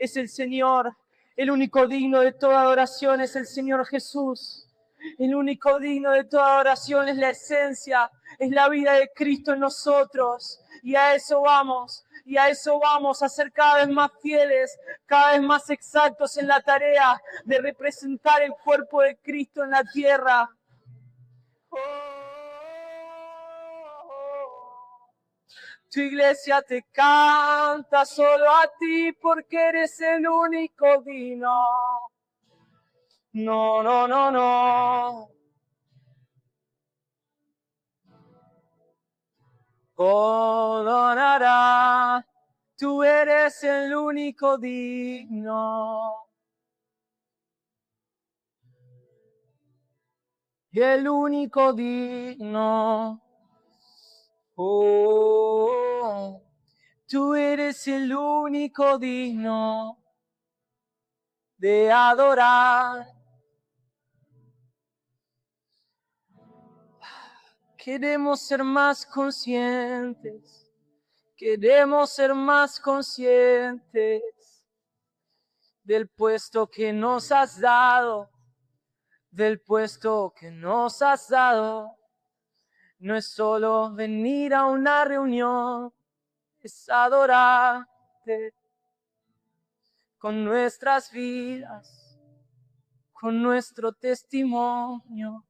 es el Señor. El único digno de toda adoración es el Señor Jesús. El único digno de toda adoración es la esencia, es la vida de Cristo en nosotros. Y a eso vamos, a ser cada vez más fieles, cada vez más exactos en la tarea de representar el cuerpo de Cristo en la tierra. Tu iglesia te canta solo a ti porque eres el único digno. No, no, no, no. Perdonará, tú eres el único digno. Y el único digno. Oh, tú eres el único digno de adorar. Queremos ser más conscientes, queremos ser más conscientes del puesto que nos has dado, del puesto que nos has dado. No es solo venir a una reunión, es adorarte con nuestras vidas, con nuestro testimonio,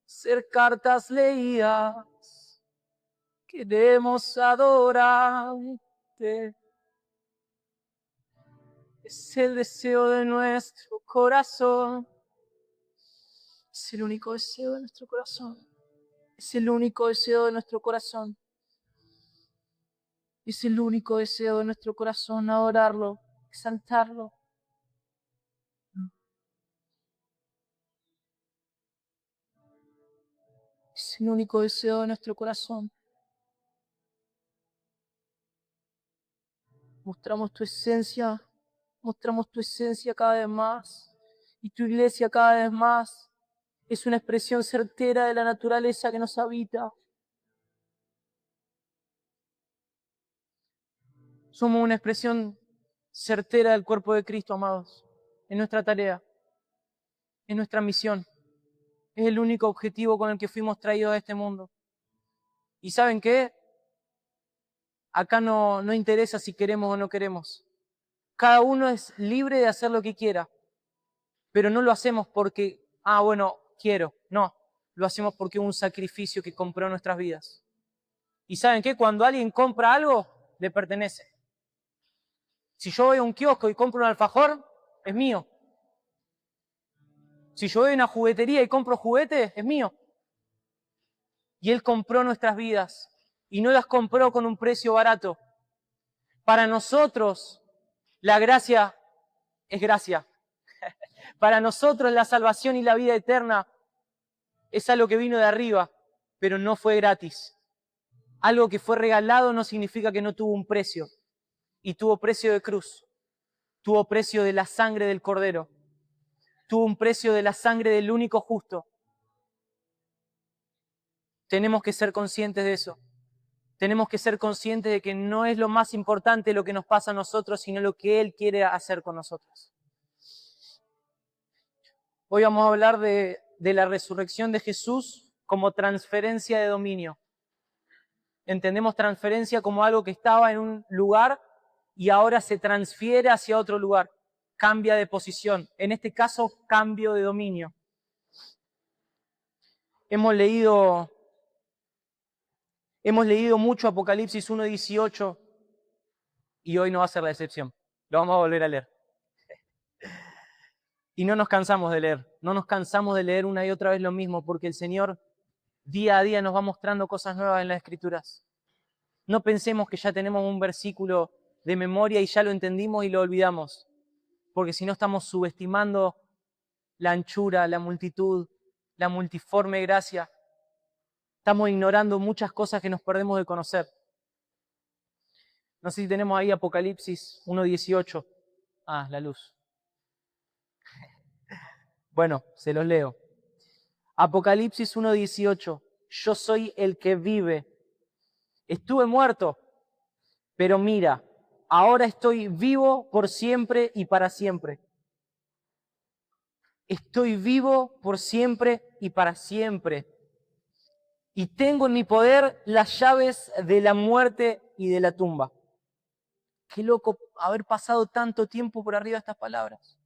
ser cartas leídas. Queremos adorarte. Es el deseo de nuestro corazón. Es el único deseo de nuestro corazón. Es el único deseo de nuestro corazón. Es el único deseo de nuestro corazón, adorarlo, exaltarlo. Es el único deseo de nuestro corazón. Mostramos tu esencia cada vez más. Y tu iglesia cada vez más es una expresión certera de la naturaleza que nos habita. Somos una expresión certera del cuerpo de Cristo, amados. En nuestra tarea, en nuestra misión. Es el único objetivo con el que fuimos traídos a este mundo. ¿Y saben qué? Acá no interesa si queremos o no queremos. Cada uno es libre de hacer lo que quiera. Pero no lo hacemos porque, quiero. No, lo hacemos porque hubo un sacrificio que compró nuestras vidas. ¿Y saben qué? Cuando alguien compra algo, le pertenece. Si yo voy a un kiosco y compro un alfajor, es mío. Si yo voy a una juguetería y compro juguetes, es mío. Y Él compró nuestras vidas y no las compró con un precio barato. Para nosotros, la gracia es gracia. Para nosotros, la salvación y la vida eterna es algo que vino de arriba, pero no fue gratis. Algo que fue regalado no significa que no tuvo un precio. Y tuvo precio de cruz. Tuvo precio de la sangre del Cordero. Tuvo un precio de la sangre del único justo. Tenemos que ser conscientes de eso. Tenemos que ser conscientes de que no es lo más importante lo que nos pasa a nosotros, sino lo que Él quiere hacer con nosotros. Hoy vamos a hablar de la resurrección de Jesús como transferencia de dominio. Entendemos transferencia como algo que estaba en un lugar y ahora se transfiere hacia otro lugar. Cambia de posición. En este caso, cambio de dominio. Hemos leído mucho Apocalipsis 1:18 y hoy no va a ser la excepción. Lo vamos a volver a leer. Y no nos cansamos de leer. No nos cansamos de leer una y otra vez lo mismo porque el Señor día a día nos va mostrando cosas nuevas en las Escrituras. No pensemos que ya tenemos un versículo de memoria y ya lo entendimos y lo olvidamos. Porque si no estamos subestimando la anchura, la multitud, la multiforme gracia. Estamos ignorando muchas cosas que nos perdemos de conocer. No sé si tenemos ahí Apocalipsis 1:18. La luz. Bueno, se los leo. Apocalipsis 1:18. Yo soy el que vive. Estuve muerto, pero mira, ahora estoy vivo por siempre y para siempre. Estoy vivo por siempre y para siempre. Y tengo en mi poder las llaves de la muerte y de la tumba. Qué loco haber pasado tanto tiempo por arriba de estas palabras.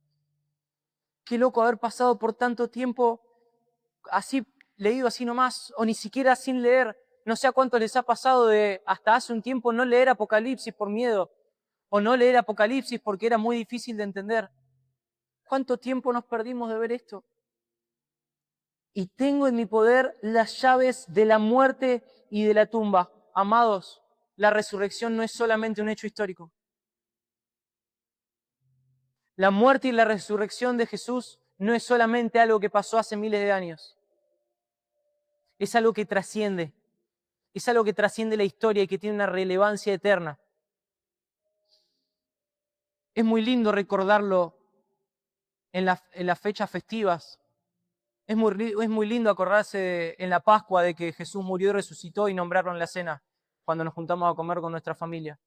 Qué loco haber pasado por tanto tiempo así, leído así nomás, o ni siquiera sin leer. No sé a cuántos les ha pasado de hasta hace un tiempo no leer Apocalipsis por miedo, o no leer Apocalipsis porque era muy difícil de entender. ¿Cuánto tiempo nos perdimos de ver esto? Y tengo en mi poder las llaves de la muerte y de la tumba. Amados, la resurrección no es solamente un hecho histórico. La muerte y la resurrección de Jesús no es solamente algo que pasó hace miles de años. Es algo que trasciende. Es algo que trasciende la historia y que tiene una relevancia eterna. Es muy lindo recordarlo en las fechas festivas. Es muy lindo acordarse en la Pascua de que Jesús murió y resucitó y nombrarlo en la cena, cuando nos juntamos a comer con nuestra familia.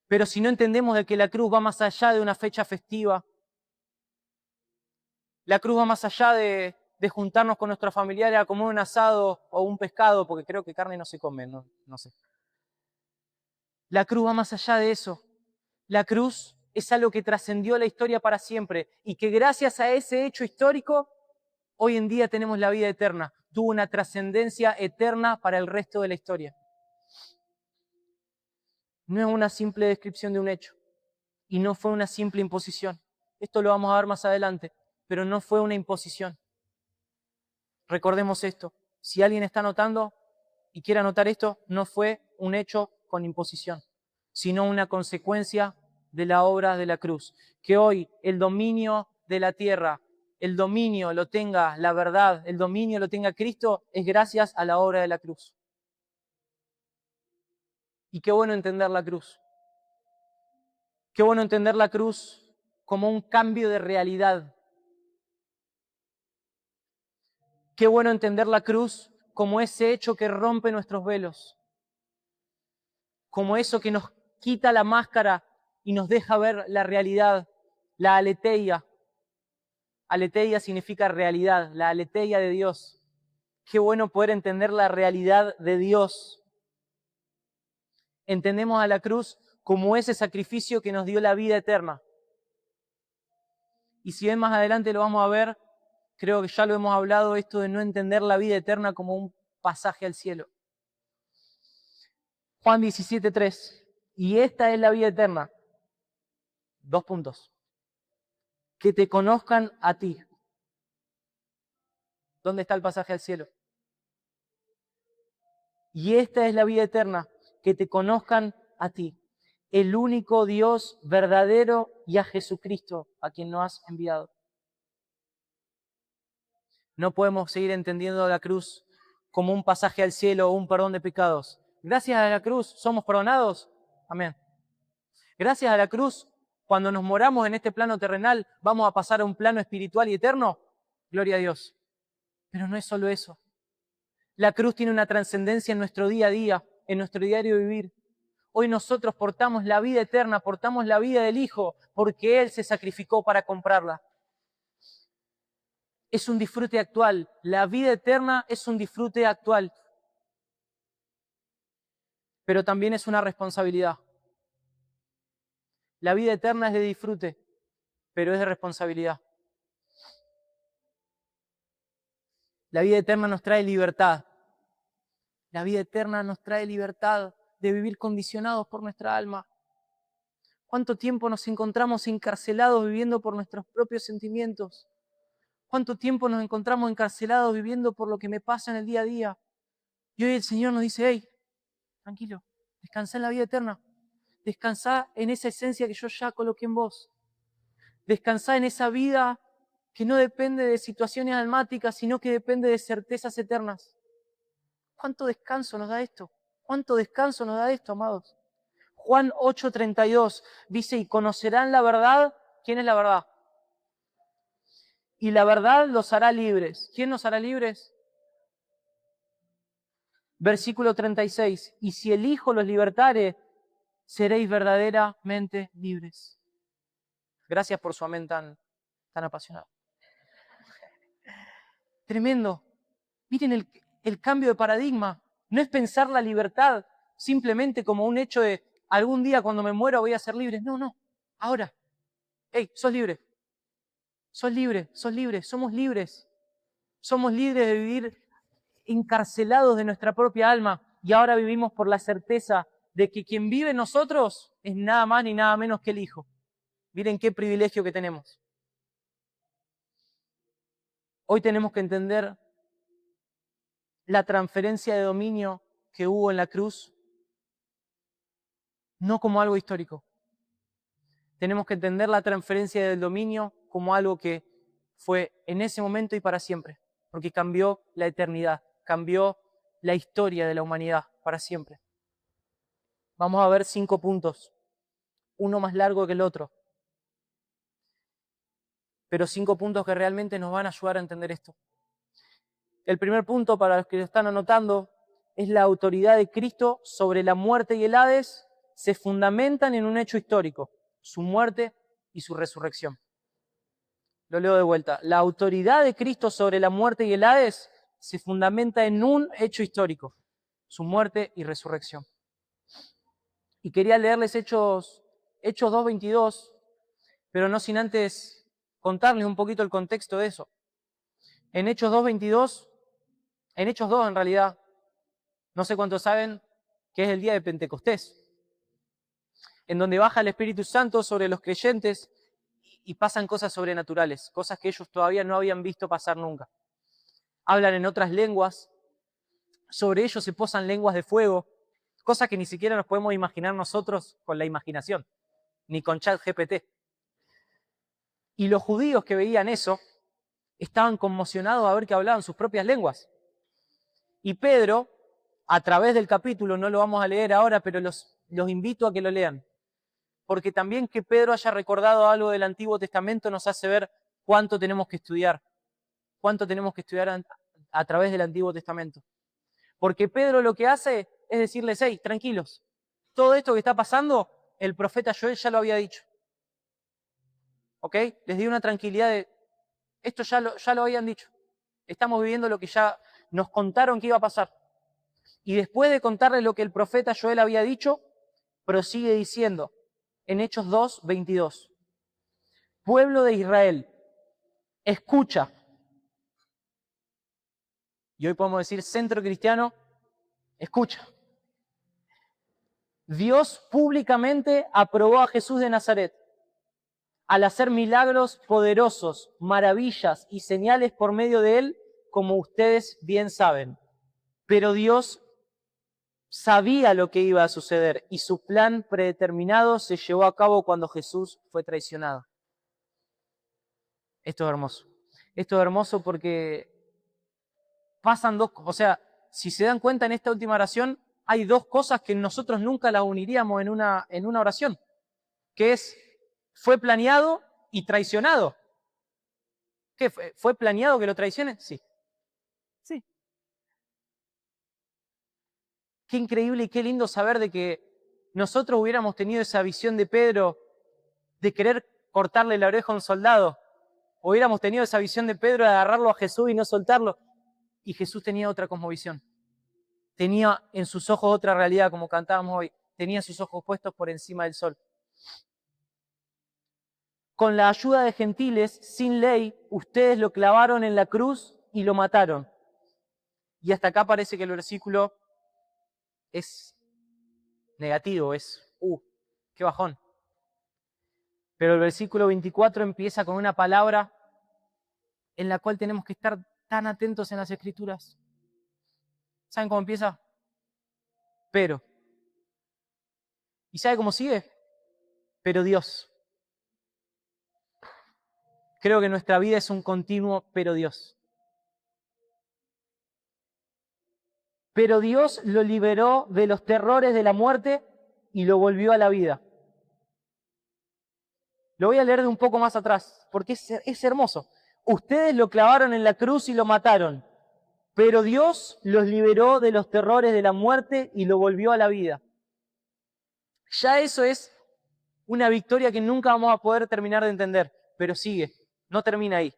Pero si no entendemos de que la cruz va más allá de una fecha festiva, la cruz va más allá de juntarnos con nuestros familiares a comer un asado o un pescado, porque creo que carne no se come, no sé. La cruz va más allá de eso. La cruz es algo que trascendió la historia para siempre y que gracias a ese hecho histórico, hoy en día tenemos la vida eterna. Tuvo una trascendencia eterna para el resto de la historia. No es una simple descripción de un hecho y no fue una simple imposición. Esto lo vamos a ver más adelante, pero no fue una imposición. Recordemos esto. Si alguien está anotando y quiere anotar esto, no fue un hecho con imposición, sino una consecuencia de la obra de la cruz. Que hoy el dominio de la tierra, el dominio lo tenga la verdad, el dominio lo tenga Cristo, es gracias a la obra de la cruz. Y qué bueno entender la cruz. Qué bueno entender la cruz como un cambio de realidad. Qué bueno entender la cruz como ese hecho que rompe nuestros velos, como eso que nos quita la máscara y nos deja ver la realidad, la aletheia. Aletheia significa realidad, la aletheia de Dios. Qué bueno poder entender la realidad de Dios. Entendemos a la cruz como ese sacrificio que nos dio la vida eterna. Y si ven más adelante lo vamos a ver, creo que ya lo hemos hablado, esto de no entender la vida eterna como un pasaje al cielo. Juan 17:3. Y esta es la vida eterna. 2 puntos. Que te conozcan a ti. ¿Dónde está el pasaje al cielo? Y esta es la vida eterna, que te conozcan a ti, el único Dios verdadero, y a Jesucristo, a quien nos has enviado. No podemos seguir entendiendo la cruz como un pasaje al cielo o un perdón de pecados. Gracias a la cruz somos perdonados. Amén. Gracias a la cruz, cuando nos moramos en este plano terrenal, vamos a pasar a un plano espiritual y eterno. Gloria a Dios. Pero no es solo eso. La cruz tiene una trascendencia en nuestro día a día, en nuestro diario vivir. Hoy nosotros portamos la vida eterna, portamos la vida del Hijo, porque Él se sacrificó para comprarla. Es un disfrute actual. La vida eterna es un disfrute actual. Pero también es una responsabilidad. La vida eterna es de disfrute, pero es de responsabilidad. La vida eterna nos trae libertad. La vida eterna nos trae libertad de vivir condicionados por nuestra alma. ¿Cuánto tiempo nos encontramos encarcelados viviendo por nuestros propios sentimientos? ¿Cuánto tiempo nos encontramos encarcelados viviendo por lo que me pasa en el día a día? Y hoy el Señor nos dice, hey, tranquilo, descansá en la vida eterna. Descansá en esa esencia que yo ya coloqué en vos. Descansá en esa vida que no depende de situaciones almáticas, sino que depende de certezas eternas. ¿Cuánto descanso nos da esto? ¿Cuánto descanso nos da esto, amados? Juan 8:32 dice, y conocerán la verdad. ¿Quién es la verdad? Y la verdad los hará libres. ¿Quién nos hará libres? Versículo 36. Y si el Hijo los libertare, seréis verdaderamente libres. Gracias por su amén tan apasionado. Tremendo. Miren el cambio de paradigma. No es pensar la libertad simplemente como un hecho de algún día cuando me muera voy a ser libre. No. Ahora. Hey, sos libre. Sos libre, sos libre, somos libres. Somos libres de vivir encarcelados de nuestra propia alma y ahora vivimos por la certeza de que quien vive en nosotros es nada más ni nada menos que el Hijo. Miren qué privilegio que tenemos. Hoy tenemos que entender la transferencia de dominio que hubo en la cruz, no como algo histórico. Tenemos que entender la transferencia del dominio como algo que fue en ese momento y para siempre, porque cambió la eternidad, cambió la historia de la humanidad para siempre. Vamos a ver 5 puntos, uno más largo que el otro, pero 5 puntos que realmente nos van a ayudar a entender esto. El primer punto, para los que lo están anotando, es la autoridad de Cristo sobre la muerte y el Hades se fundamentan en un hecho histórico, su muerte y su resurrección. Lo leo de vuelta. La autoridad de Cristo sobre la muerte y el Hades se fundamenta en un hecho histórico, su muerte y resurrección. Y quería leerles Hechos 2:22, pero no sin antes contarles un poquito el contexto de eso. En Hechos 2:22, en Hechos 2 en realidad, no sé cuántos saben que es el día de Pentecostés, en donde baja el Espíritu Santo sobre los creyentes y pasan cosas sobrenaturales, cosas que ellos todavía no habían visto pasar nunca. Hablan en otras lenguas, sobre ellos se posan lenguas de fuego, cosas que ni siquiera nos podemos imaginar nosotros con la imaginación, ni con ChatGPT. Y los judíos que veían eso estaban conmocionados a ver que hablaban sus propias lenguas. Y Pedro, a través del capítulo, no lo vamos a leer ahora, pero los invito a que lo lean. Porque también que Pedro haya recordado algo del Antiguo Testamento nos hace ver cuánto tenemos que estudiar a través del Antiguo Testamento. Porque Pedro lo que hace es decirles, hey, tranquilos, todo esto que está pasando, el profeta Joel ya lo había dicho. ¿Ok? Les di una tranquilidad de, esto ya lo habían dicho. Estamos viviendo lo que ya nos contaron que iba a pasar. Y después de contarles lo que el profeta Joel había dicho, prosigue diciendo, en Hechos 2:22, pueblo de Israel, escucha. Y hoy podemos decir, centro cristiano, escucha. Dios públicamente aprobó a Jesús de Nazaret al hacer milagros poderosos, maravillas y señales por medio de él, como ustedes bien saben. Pero Dios sabía lo que iba a suceder y su plan predeterminado se llevó a cabo cuando Jesús fue traicionado. Esto es hermoso. Esto es hermoso porque pasan dos cosas. O sea, si se dan cuenta en esta última oración, hay dos cosas que nosotros nunca las uniríamos en una oración, que es, fue planeado y traicionado. ¿Qué fue? ¿Fue planeado que lo traicionen? Sí. Sí. Qué increíble y qué lindo saber de que nosotros hubiéramos tenido esa visión de Pedro de querer cortarle la oreja a un soldado. Hubiéramos tenido esa visión de Pedro de agarrarlo a Jesús y no soltarlo. Y Jesús tenía otra cosmovisión. Tenía en sus ojos otra realidad, como cantábamos hoy. Tenía sus ojos puestos por encima del sol. Con la ayuda de gentiles, sin ley, ustedes lo clavaron en la cruz y lo mataron. Y hasta acá parece que el versículo es negativo, qué bajón. Pero el versículo 24 empieza con una palabra en la cual tenemos que estar tan atentos en las Escrituras. ¿Saben cómo empieza? Pero. ¿Y sabe cómo sigue? Pero Dios. Creo que nuestra vida es un continuo pero Dios. Pero Dios lo liberó de los terrores de la muerte y lo volvió a la vida. Lo voy a leer de un poco más atrás, porque es hermoso. Ustedes lo clavaron en la cruz y lo mataron, pero Dios los liberó de los terrores de la muerte y lo volvió a la vida. Ya eso es una victoria que nunca vamos a poder terminar de entender, pero sigue, no termina ahí.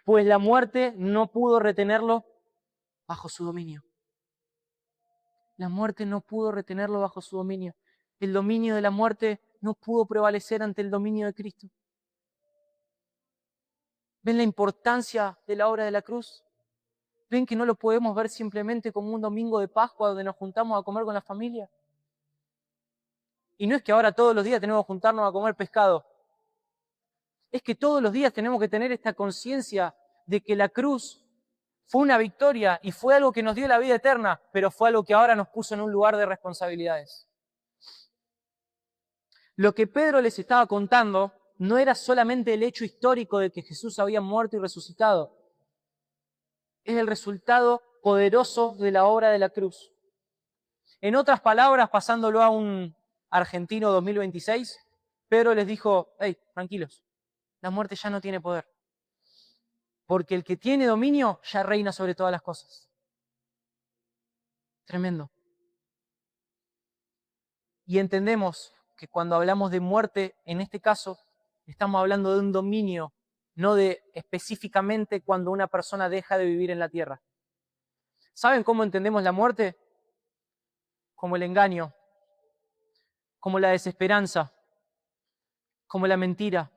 Pues la muerte no pudo retenerlo bajo su dominio. La muerte no pudo retenerlo bajo su dominio. El dominio de la muerte no pudo prevalecer ante el dominio de Cristo. ¿Ven la importancia de la obra de la cruz? ¿Ven que no lo podemos ver simplemente como un domingo de Pascua donde nos juntamos a comer con la familia? Y no es que ahora todos los días tenemos que juntarnos a comer pescado. Es que todos los días tenemos que tener esta conciencia de que la cruz fue una victoria y fue algo que nos dio la vida eterna, pero fue algo que ahora nos puso en un lugar de responsabilidades. Lo que Pedro les estaba contando no era solamente el hecho histórico de que Jesús había muerto y resucitado. Es el resultado poderoso de la obra de la cruz. En otras palabras, pasándolo a un argentino 2026, Pedro les dijo, hey, tranquilos, la muerte ya no tiene poder. Porque el que tiene dominio ya reina sobre todas las cosas. Tremendo. Y entendemos que cuando hablamos de muerte, en este caso, estamos hablando de un dominio, no de específicamente cuando una persona deja de vivir en la tierra. ¿Saben cómo entendemos la muerte? Como el engaño, como la desesperanza, como la mentira,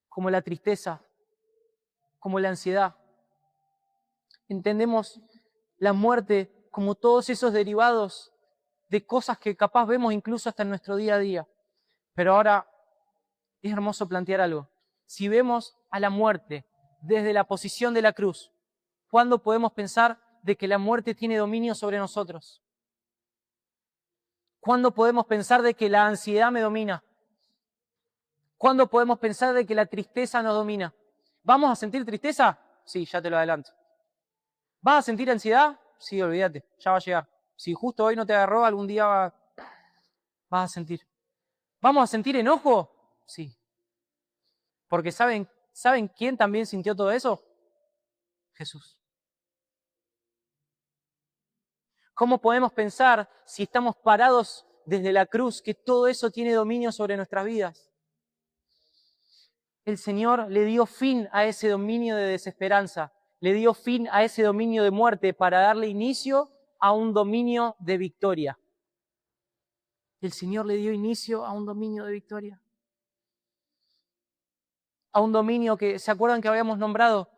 como la tristeza, como la ansiedad. Entendemos la muerte como todos esos derivados de cosas que capaz vemos incluso hasta en nuestro día a día. Pero ahora es hermoso plantear algo. Si vemos a la muerte desde la posición de la cruz, ¿cuándo podemos pensar de que la muerte tiene dominio sobre nosotros? ¿Cuándo podemos pensar de que la ansiedad me domina? ¿Cuándo podemos pensar de que la tristeza nos domina? ¿Vamos a sentir tristeza? Sí, ya te lo adelanto. ¿Vas a sentir ansiedad? Sí, olvídate, ya va a llegar. Si justo hoy no te agarró, algún día vas a sentir. ¿Vamos a sentir enojo? Sí. Porque ¿saben quién también sintió todo eso? Jesús. ¿Cómo podemos pensar, si estamos parados desde la cruz, que todo eso tiene dominio sobre nuestras vidas? El Señor le dio fin a ese dominio de desesperanza, le dio fin a ese dominio de muerte para darle inicio a un dominio de victoria. El Señor le dio inicio a un dominio de victoria. A un dominio que, ¿se acuerdan que habíamos nombrado?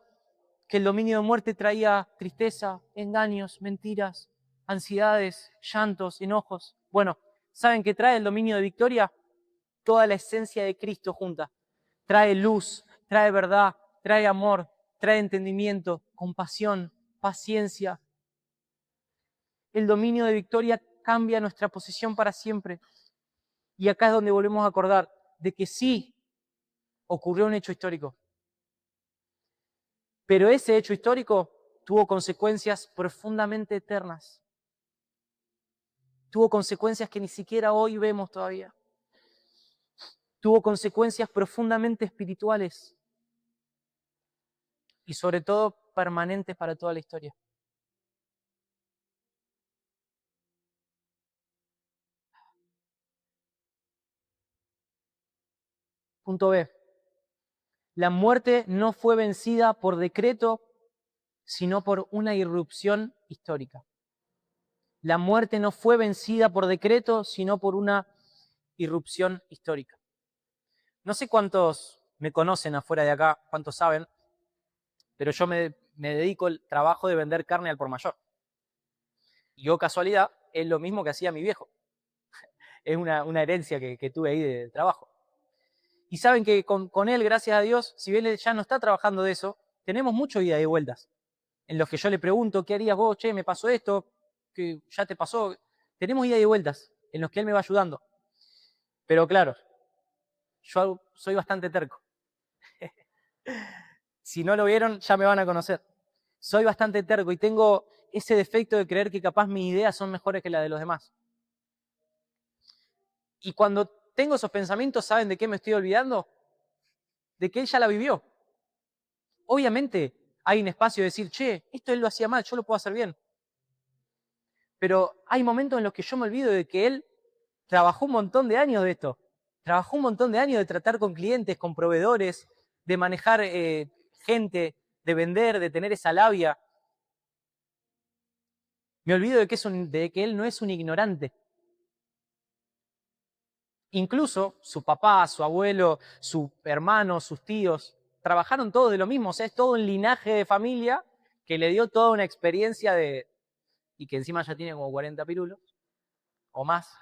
Que el dominio de muerte traía tristeza, engaños, mentiras, ansiedades, llantos, enojos. Bueno, ¿saben qué trae el dominio de victoria? Toda la esencia de Cristo junta. Trae luz, trae verdad, trae amor, trae entendimiento, compasión, paciencia. El dominio de victoria cambia nuestra posición para siempre. Y acá es donde volvemos a acordar de que sí ocurrió un hecho histórico. Pero ese hecho histórico tuvo consecuencias profundamente eternas. Tuvo consecuencias que ni siquiera hoy vemos todavía. Tuvo consecuencias profundamente espirituales y sobre todo permanentes para toda la historia. Punto B. La muerte no fue vencida por decreto, sino por una irrupción histórica. La muerte no fue vencida por decreto, sino por una irrupción histórica. No sé cuántos me conocen afuera de acá, cuántos saben, pero yo me dedico al trabajo de vender carne al por mayor. Y yo, casualidad, es lo mismo que hacía mi viejo. Es una herencia que tuve ahí de trabajo. Y saben que con él, gracias a Dios, si bien él ya no está trabajando de eso, tenemos mucho ida y vueltas. En los que yo le pregunto, ¿qué harías vos? Che, me pasó esto, que ya te pasó. Tenemos ida y vueltas en los que él me va ayudando. Pero claro, yo soy bastante terco. Si no lo vieron, ya me van a conocer. Soy bastante terco y tengo ese defecto de creer que capaz mis ideas son mejores que las de los demás. Y cuando tengo esos pensamientos, ¿saben de qué me estoy olvidando? De que él ya la vivió. Obviamente hay un espacio de decir, che, esto él lo hacía mal, yo lo puedo hacer bien. Pero hay momentos en los que yo me olvido de que él trabajó un montón de años de esto. Trabajó un montón de años de tratar con clientes, con proveedores, de manejar gente, de vender, de tener esa labia. Me olvido de que él no es un ignorante. Incluso su papá, su abuelo, su hermano, sus tíos, trabajaron todos de lo mismo. O sea, es todo un linaje de familia que le dio toda una experiencia de... y que encima ya tiene como 40 pirulos o más.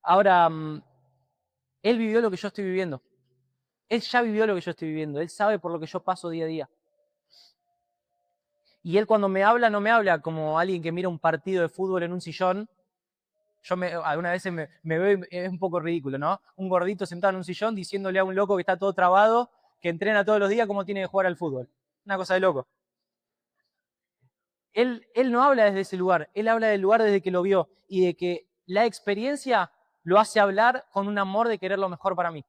Ahora, él vivió lo que yo estoy viviendo. Él ya vivió lo que yo estoy viviendo. Él sabe por lo que yo paso día a día. Y él cuando me habla, no me habla como alguien que mira un partido de fútbol en un sillón. Algunas veces me veo, es un poco ridículo, ¿no? Un gordito sentado en un sillón diciéndole a un loco que está todo trabado, que entrena todos los días cómo tiene que jugar al fútbol. Una cosa de loco. Él no habla desde ese lugar, él habla del lugar desde que lo vio y de que la experiencia lo hace hablar con un amor de querer lo mejor para mí.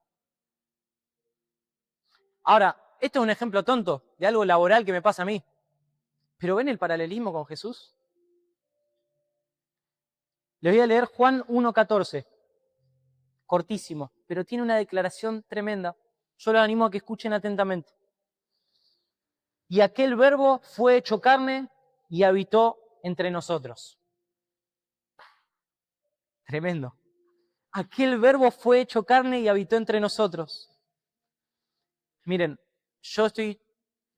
Ahora, esto es un ejemplo tonto de algo laboral que me pasa a mí. Pero ¿ven el paralelismo con Jesús? Les voy a leer Juan 1:14, cortísimo, pero tiene una declaración tremenda. Yo los animo a que escuchen atentamente. Y aquel verbo fue hecho carne y habitó entre nosotros. Tremendo. Aquel verbo fue hecho carne y habitó entre nosotros. Miren, yo estoy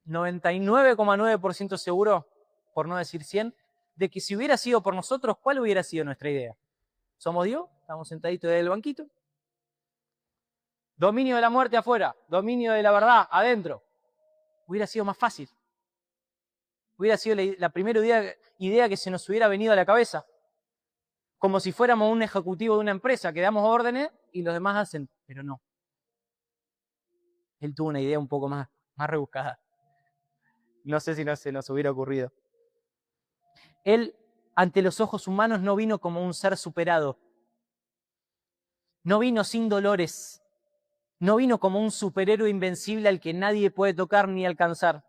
99,9% seguro, por no decir 100, de que si hubiera sido por nosotros, ¿cuál hubiera sido nuestra idea? Somos Dios, estamos sentaditos en el banquito. Dominio de la muerte afuera, dominio de la verdad adentro. Hubiera sido más fácil. Hubiera sido la primera idea que se nos hubiera venido a la cabeza. Como si fuéramos un ejecutivo de una empresa que damos órdenes y los demás hacen, pero no. Él tuvo una idea un poco más rebuscada. No sé si no se nos hubiera ocurrido. Él, ante los ojos humanos, no vino como un ser superado. No vino sin dolores. No vino como un superhéroe invencible al que nadie puede tocar ni alcanzar.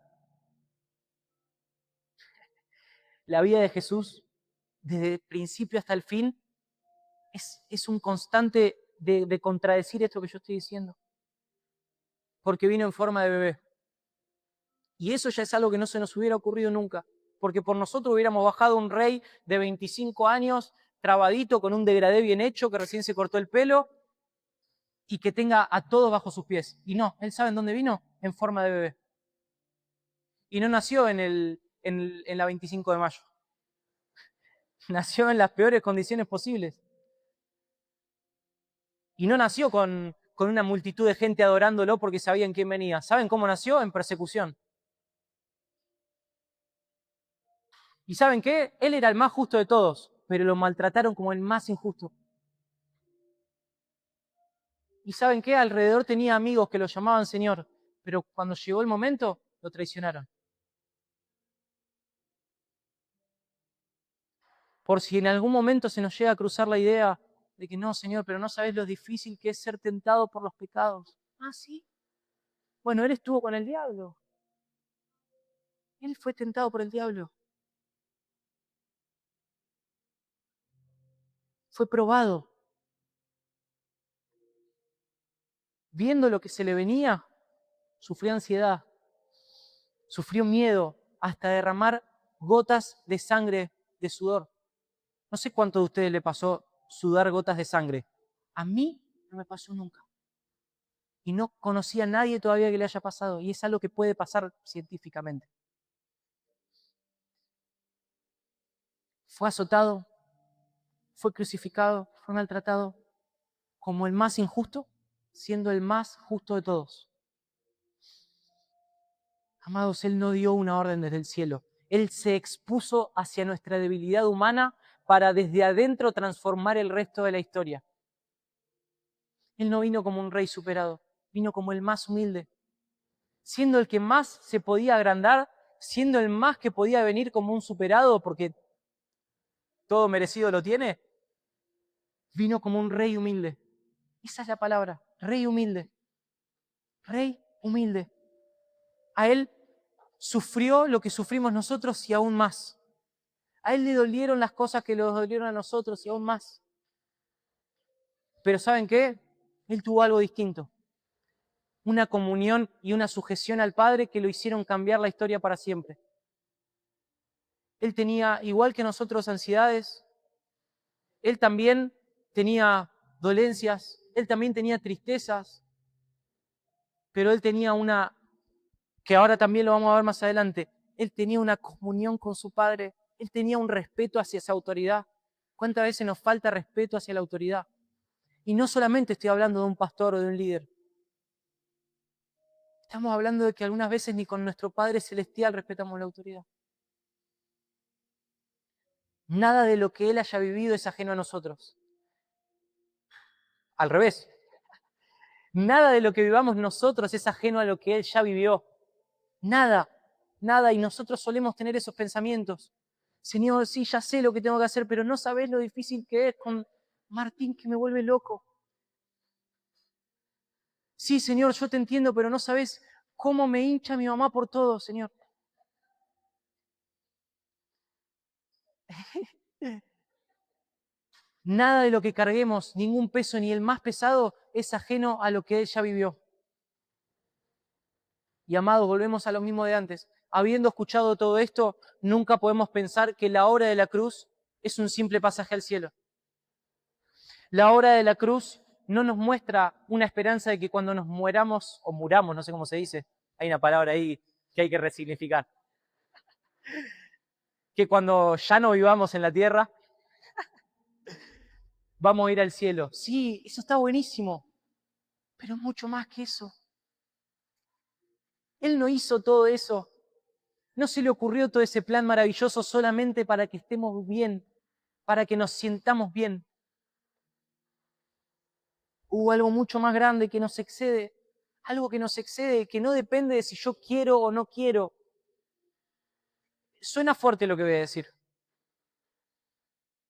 La vida de Jesús, desde el principio hasta el fin, es un constante de contradecir esto que yo estoy diciendo. Porque vino en forma de bebé. Y eso ya es algo que no se nos hubiera ocurrido nunca. Porque por nosotros hubiéramos bajado un rey de 25 años, trabadito, con un degradé bien hecho, que recién se cortó el pelo, y que tenga a todos bajo sus pies. Y no, él sabe en dónde vino, en forma de bebé. Y no nació en la 25 de mayo. Nació en las peores condiciones posibles. Y no nació con una multitud de gente adorándolo porque sabían quién venía. ¿Saben cómo nació? En persecución. ¿Y saben qué? Él era el más justo de todos, pero lo maltrataron como el más injusto. ¿Y saben qué? Alrededor tenía amigos que lo llamaban Señor, pero cuando llegó el momento, lo traicionaron. Por si en algún momento se nos llega a cruzar la idea de que no, Señor, pero no sabes lo difícil que es ser tentado por los pecados. Ah, sí. Bueno, él estuvo con el diablo. Él fue tentado por el diablo. Fue probado. Viendo lo que se le venía, sufrió ansiedad, sufrió miedo, hasta derramar gotas de sangre, de sudor. No sé cuánto de ustedes le pasó sudar gotas de sangre. A mí no me pasó nunca. Y no conocía a nadie todavía que le haya pasado. Y es algo que puede pasar científicamente. Fue azotado, fue crucificado, fue maltratado como el más injusto, siendo el más justo de todos. Amados, Él no dio una orden desde el cielo. Él se expuso hacia nuestra debilidad humana para desde adentro transformar el resto de la historia. Él no vino como un rey superado, vino como el más humilde, siendo el que más se podía agrandar, siendo el más que podía venir como un superado porque todo merecido lo tiene, vino como un rey humilde. Esa es la palabra, rey humilde. Rey humilde. A Él sufrió lo que sufrimos nosotros y aún más. A Él le dolieron las cosas que nos dolieron a nosotros y aún más. Pero ¿saben qué? Él tuvo algo distinto. Una comunión y una sujeción al Padre que lo hicieron cambiar la historia para siempre. Él tenía, igual que nosotros, ansiedades. Él también tenía dolencias. Él también tenía tristezas. Pero Él tenía una, que ahora también lo vamos a ver más adelante, Él tenía una comunión con su Padre. Él tenía un respeto hacia esa autoridad. ¿Cuántas veces nos falta respeto hacia la autoridad? Y no solamente estoy hablando de un pastor o de un líder. Estamos hablando de que algunas veces ni con nuestro Padre Celestial respetamos la autoridad. Nada de lo que Él haya vivido es ajeno a nosotros. Al revés. Nada de lo que vivamos nosotros es ajeno a lo que Él ya vivió. Nada, nada. Y nosotros solemos tener esos pensamientos. Señor, sí, ya sé lo que tengo que hacer, pero no sabés lo difícil que es con Martín, que me vuelve loco. Sí, Señor, yo te entiendo, pero no sabés cómo me hincha mi mamá por todo, Señor. Nada de lo que carguemos, ningún peso, ni el más pesado, es ajeno a lo que Él ya vivió. Y amados, volvemos a lo mismo de antes. Habiendo escuchado todo esto, nunca podemos pensar que la obra de la cruz es un simple pasaje al cielo. La obra de la cruz no nos muestra una esperanza de que cuando nos mueramos, o muramos, no sé cómo se dice, hay una palabra ahí que hay que resignificar, que cuando ya no vivamos en la tierra, vamos a ir al cielo. Sí, eso está buenísimo, pero mucho más que eso. Él no hizo todo eso. No se le ocurrió todo ese plan maravilloso solamente para que estemos bien, para que nos sientamos bien. Hubo algo mucho más grande que nos excede, algo que nos excede, que no depende de si yo quiero o no quiero. Suena fuerte lo que voy a decir,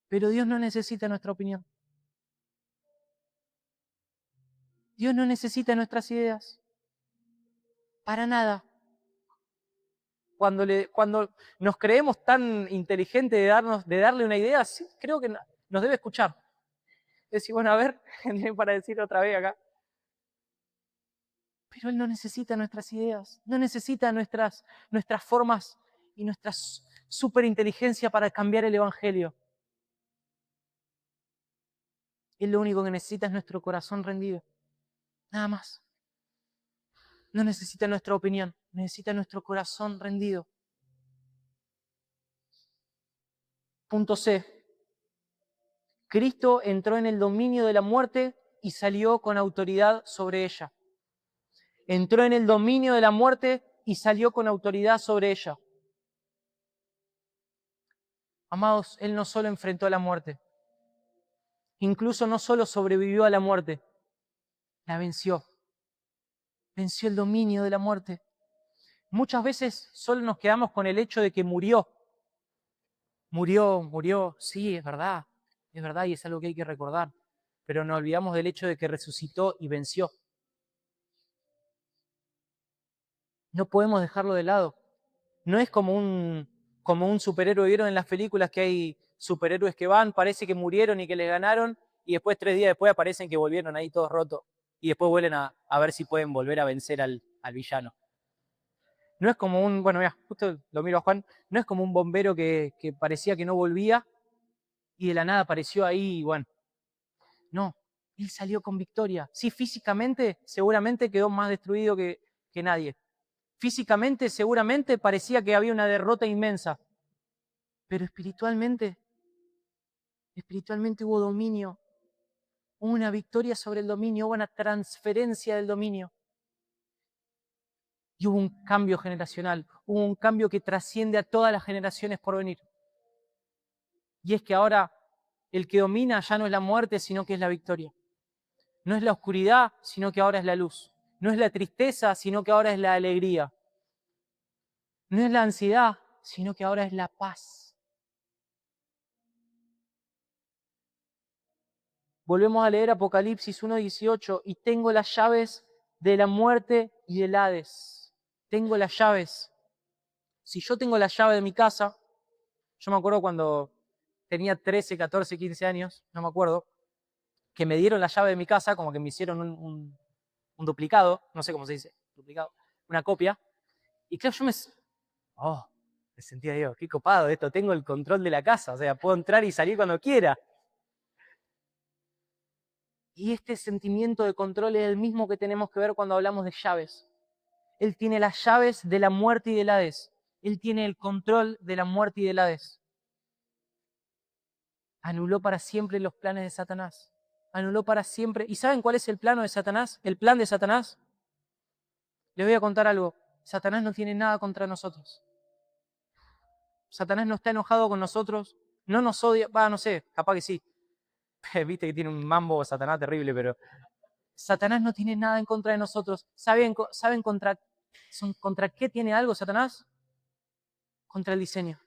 pero Dios no necesita nuestra opinión. Dios no necesita nuestras ideas, para nada. Cuando nos creemos tan inteligentes de darle una idea, sí, creo que nos debe escuchar. Decir, bueno, a ver, para decir otra vez acá. Pero Él no necesita nuestras ideas, no necesita nuestras formas y nuestra superinteligencia para cambiar el Evangelio. Él lo único que necesita es nuestro corazón rendido, nada más. No necesita nuestra opinión, necesita nuestro corazón rendido. Punto C. Cristo entró en el dominio de la muerte y salió con autoridad sobre ella. Entró en el dominio de la muerte y salió con autoridad sobre ella. Amados, Él no solo enfrentó a la muerte, incluso no solo sobrevivió a la muerte, la venció. Venció el dominio de la muerte. Muchas veces solo nos quedamos con el hecho de que murió. Murió, sí, es verdad y es algo que hay que recordar, pero nos olvidamos del hecho de que resucitó y venció. No podemos dejarlo de lado. No es como un superhéroe. ¿Vieron en las películas que hay superhéroes que van, parece que murieron y que les ganaron, y después 3 días después aparecen que volvieron ahí todos rotos, y después vuelven a ver si pueden volver a vencer al villano? No es como bueno, mira, justo lo miro a Juan, no es como un bombero que parecía que no volvía, y de la nada apareció ahí, y bueno. No, él salió con victoria. Sí, físicamente seguramente quedó más destruido que nadie. Físicamente seguramente parecía que había una derrota inmensa. Pero espiritualmente hubo dominio. Hubo una victoria sobre el dominio, hubo una transferencia del dominio. Y hubo un cambio generacional, hubo un cambio que trasciende a todas las generaciones por venir. Y es que ahora el que domina ya no es la muerte, sino que es la victoria. No es la oscuridad, sino que ahora es la luz. No es la tristeza, sino que ahora es la alegría. No es la ansiedad, sino que ahora es la paz. Volvemos a leer Apocalipsis 1:18, y tengo las llaves de la muerte y del Hades. Tengo las llaves. Si yo tengo la llave de mi casa, Yo me acuerdo cuando tenía 13, 14, 15 años, no me acuerdo, que me dieron la llave de mi casa, como que me hicieron un duplicado, no sé cómo se dice, duplicado, una copia. Y claro, oh, me sentía yo, qué copado esto, tengo el control de la casa, o sea, puedo entrar y salir cuando quiera. Y este sentimiento de control es el mismo que tenemos que ver cuando hablamos de llaves. Él tiene las llaves de la muerte y del Hades. Él tiene el control de la muerte y del Hades. Anuló para siempre los planes de Satanás. Anuló para siempre. ¿Y saben cuál es el plano de Satanás? El plan de Satanás. Les voy a contar algo. Satanás no tiene nada contra nosotros. Satanás no está enojado con nosotros. No nos odia. No sé, capaz que sí. Viste que tiene un mambo Satanás terrible, pero Satanás no tiene nada en contra de nosotros. ¿Saben contra qué tiene algo Satanás? Contra el diseño.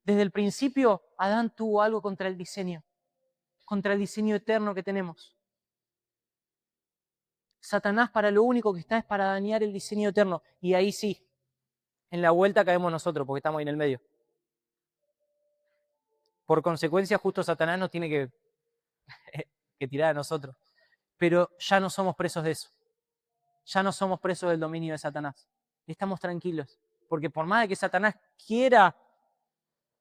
Desde el principio, Adán tuvo algo contra el diseño eterno que tenemos. Satanás para lo único que está es para dañar el diseño eterno. Y ahí sí, en la vuelta caemos nosotros, porque estamos ahí en el medio. Por consecuencia, justo Satanás nos tiene que tirar a nosotros. Pero ya no somos presos de eso. Ya no somos presos del dominio de Satanás. Estamos tranquilos. Porque por más de que Satanás quiera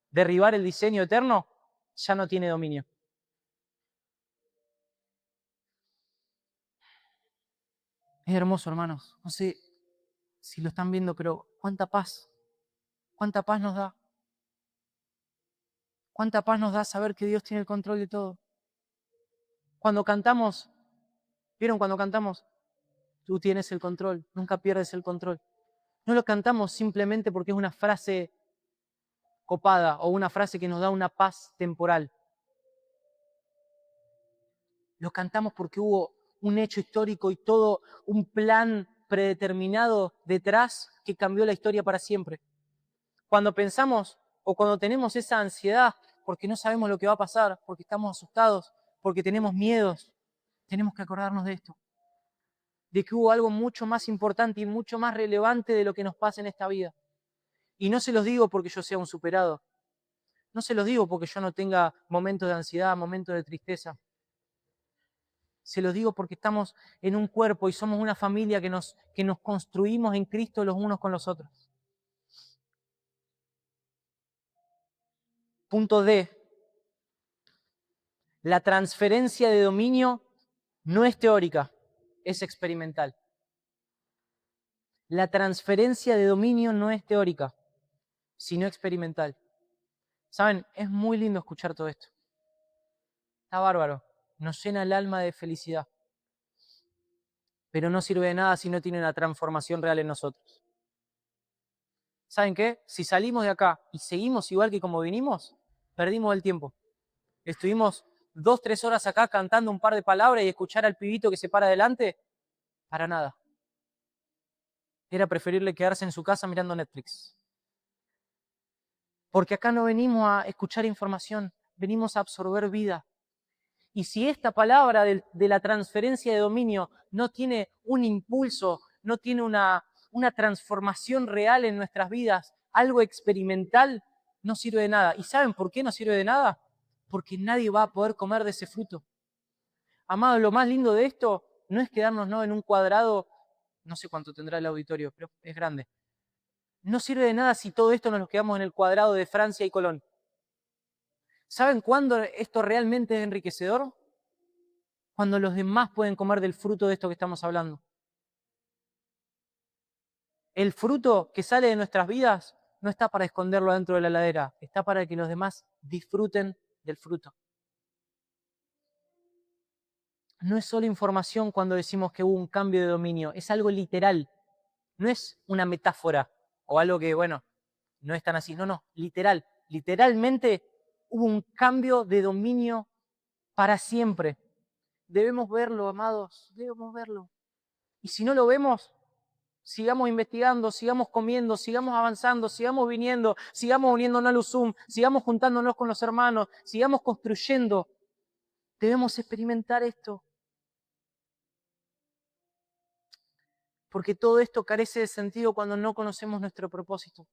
derribar el diseño eterno, ya no tiene dominio. Es hermoso, hermanos. No sé si lo están viendo, pero cuánta paz nos da. Cuánta paz nos da saber que Dios tiene el control de todo. Cuando cantamos, ¿vieron cuando cantamos? Tú tienes el control, nunca pierdes el control. No lo cantamos simplemente porque es una frase copada o una frase que nos da una paz temporal. Lo cantamos porque hubo un hecho histórico y todo un plan predeterminado detrás que cambió la historia para siempre. Cuando pensamos o cuando tenemos esa ansiedad porque no sabemos lo que va a pasar, porque estamos asustados, porque tenemos miedos, tenemos que acordarnos de esto. De que hubo algo mucho más importante y mucho más relevante de lo que nos pasa en esta vida. Y no se los digo porque yo sea un superado. No se los digo porque yo no tenga momentos de ansiedad, momentos de tristeza. Se los digo porque estamos en un cuerpo y somos una familia que nos construimos en Cristo los unos con los otros. Punto D. La transferencia de dominio no es teórica, es experimental. La transferencia de dominio no es teórica, sino experimental. ¿Saben? Es muy lindo escuchar todo esto. Está bárbaro. Nos llena el alma de felicidad. Pero no sirve de nada si no tiene una transformación real en nosotros. ¿Saben qué? Si salimos de acá y seguimos igual que como vinimos, perdimos el tiempo. Estuvimos 2, 3 horas acá cantando un par de palabras y escuchar al pibito que se para adelante, para nada. Era preferible quedarse en su casa mirando Netflix. Porque acá no venimos a escuchar información, venimos a absorber vida. Y si esta palabra de la transferencia de dominio no tiene un impulso, no tiene una transformación real en nuestras vidas, algo experimental, no sirve de nada. ¿Y saben por qué no sirve de nada? Porque nadie va a poder comer de ese fruto. Amados, lo más lindo de esto no es quedarnos en un cuadrado, no sé cuánto tendrá el auditorio, pero es grande. No sirve de nada si todo esto nos lo quedamos en el cuadrado de Francia y Colón. ¿Saben cuándo esto realmente es enriquecedor? Cuando los demás pueden comer del fruto de esto que estamos hablando. El fruto que sale de nuestras vidas no está para esconderlo dentro de la heladera, está para que los demás disfruten del fruto. No es solo información cuando decimos que hubo un cambio de dominio, es algo literal. No es una metáfora o algo que, bueno, no es tan así. No, literal. Literalmente hubo un cambio de dominio para siempre. Debemos verlo, amados, debemos verlo. Y si no lo vemos, sigamos investigando, sigamos comiendo, sigamos avanzando, sigamos viniendo, sigamos uniéndonos al Zoom, sigamos juntándonos con los hermanos, sigamos construyendo. Debemos experimentar esto. Porque todo esto carece de sentido cuando no conocemos nuestro propósito.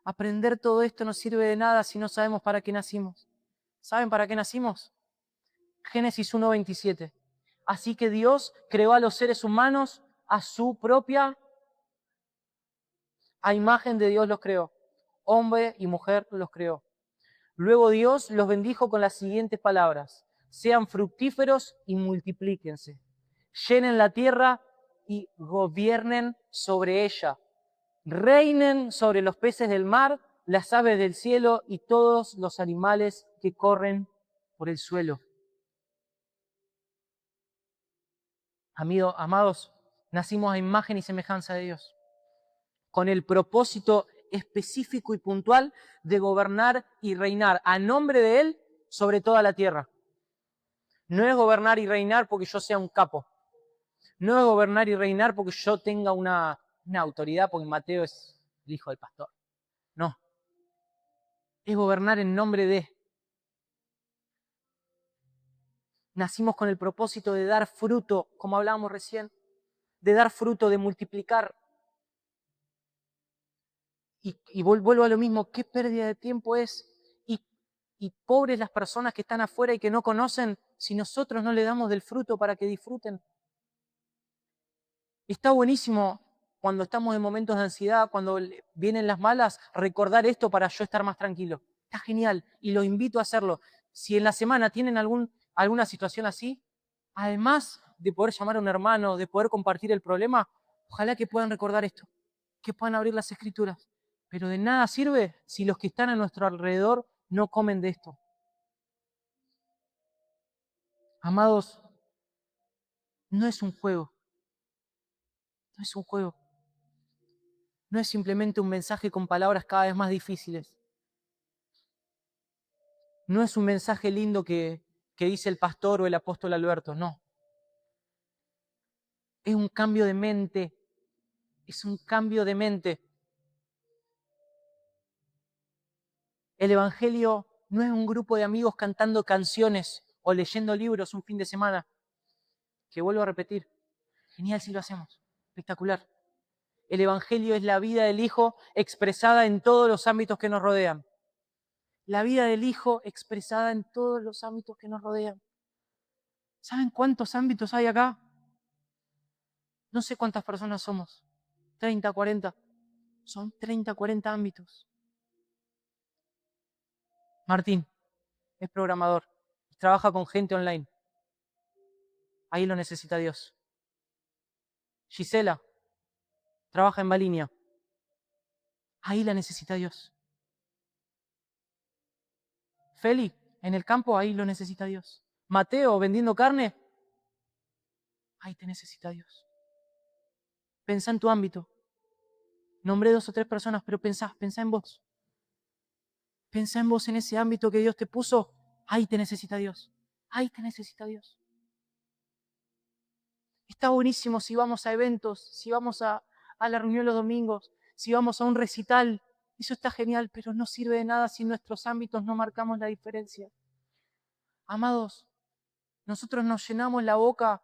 Aprender todo esto no sirve de nada si no sabemos para qué nacimos. ¿Saben para qué nacimos? Génesis 1:27. Así que Dios creó a los seres humanos a su propia, a imagen de Dios los creó. Hombre y mujer los creó. Luego Dios los bendijo con las siguientes palabras: sean fructíferos y multiplíquense. Llenen la tierra y gobiernen sobre ella. Reinen sobre los peces del mar, las aves del cielo y todos los animales que corren por el suelo. Amados, nacimos a imagen y semejanza de Dios, con el propósito específico y puntual de gobernar y reinar a nombre de Él sobre toda la tierra. No es gobernar y reinar porque yo sea un capo. No es gobernar y reinar porque yo tenga una autoridad, porque Mateo es el hijo del pastor. No. Es gobernar en nombre de. Nacimos con el propósito de dar fruto, como hablábamos recién, de dar fruto, de multiplicar. Y vuelvo a lo mismo, qué pérdida de tiempo es. Y pobres las personas que están afuera y que no conocen, si nosotros no le damos del fruto para que disfruten. Está buenísimo cuando estamos en momentos de ansiedad, cuando vienen las malas, recordar esto para yo estar más tranquilo. Está genial y los invito a hacerlo. Si en la semana tienen alguna situación así, además de poder llamar a un hermano, de poder compartir el problema, ojalá que puedan recordar esto, que puedan abrir las escrituras. Pero de nada sirve si los que están a nuestro alrededor no comen de esto. Amados, no es un juego. No es un juego. No es simplemente un mensaje con palabras cada vez más difíciles. No es un mensaje lindo que dice el pastor o el apóstol Alberto, no. Es un cambio de mente. Es un cambio de mente. El Evangelio no es un grupo de amigos cantando canciones o leyendo libros un fin de semana. Que vuelvo a repetir, genial si lo hacemos, espectacular. El Evangelio es la vida del Hijo expresada en todos los ámbitos que nos rodean. La vida del Hijo expresada en todos los ámbitos que nos rodean. ¿Saben cuántos ámbitos hay acá? No sé cuántas personas somos. 30, 40. Son 30, 40 ámbitos. Martín es programador. Trabaja con gente online. Ahí lo necesita Dios. Gisela trabaja en Malinia. Ahí la necesita Dios. Feli, en el campo, ahí lo necesita Dios. Mateo, vendiendo carne, ahí te necesita Dios. Pensá en tu ámbito. Nombré 2 o 3 personas, pero pensá en vos. Pensá en vos, en ese ámbito que Dios te puso, ahí te necesita Dios. Ahí te necesita Dios. Está buenísimo si vamos a eventos, si vamos a la reunión los domingos, si vamos a un recital. Eso está genial, pero no sirve de nada si en nuestros ámbitos no marcamos la diferencia. Amados, nosotros nos llenamos la boca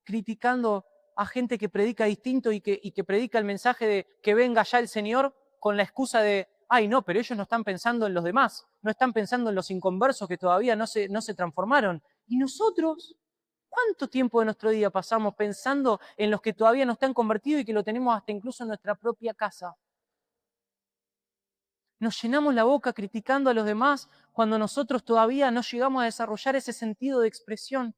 criticando a gente que predica distinto y que predica el mensaje de que venga ya el Señor con la excusa de, ay no, pero ellos no están pensando en los demás, no están pensando en los inconversos que todavía no se transformaron. Y nosotros, ¿cuánto tiempo de nuestro día pasamos pensando en los que todavía no están convertidos y que lo tenemos hasta incluso en nuestra propia casa? Nos llenamos la boca criticando a los demás cuando nosotros todavía no llegamos a desarrollar ese sentido de expresión.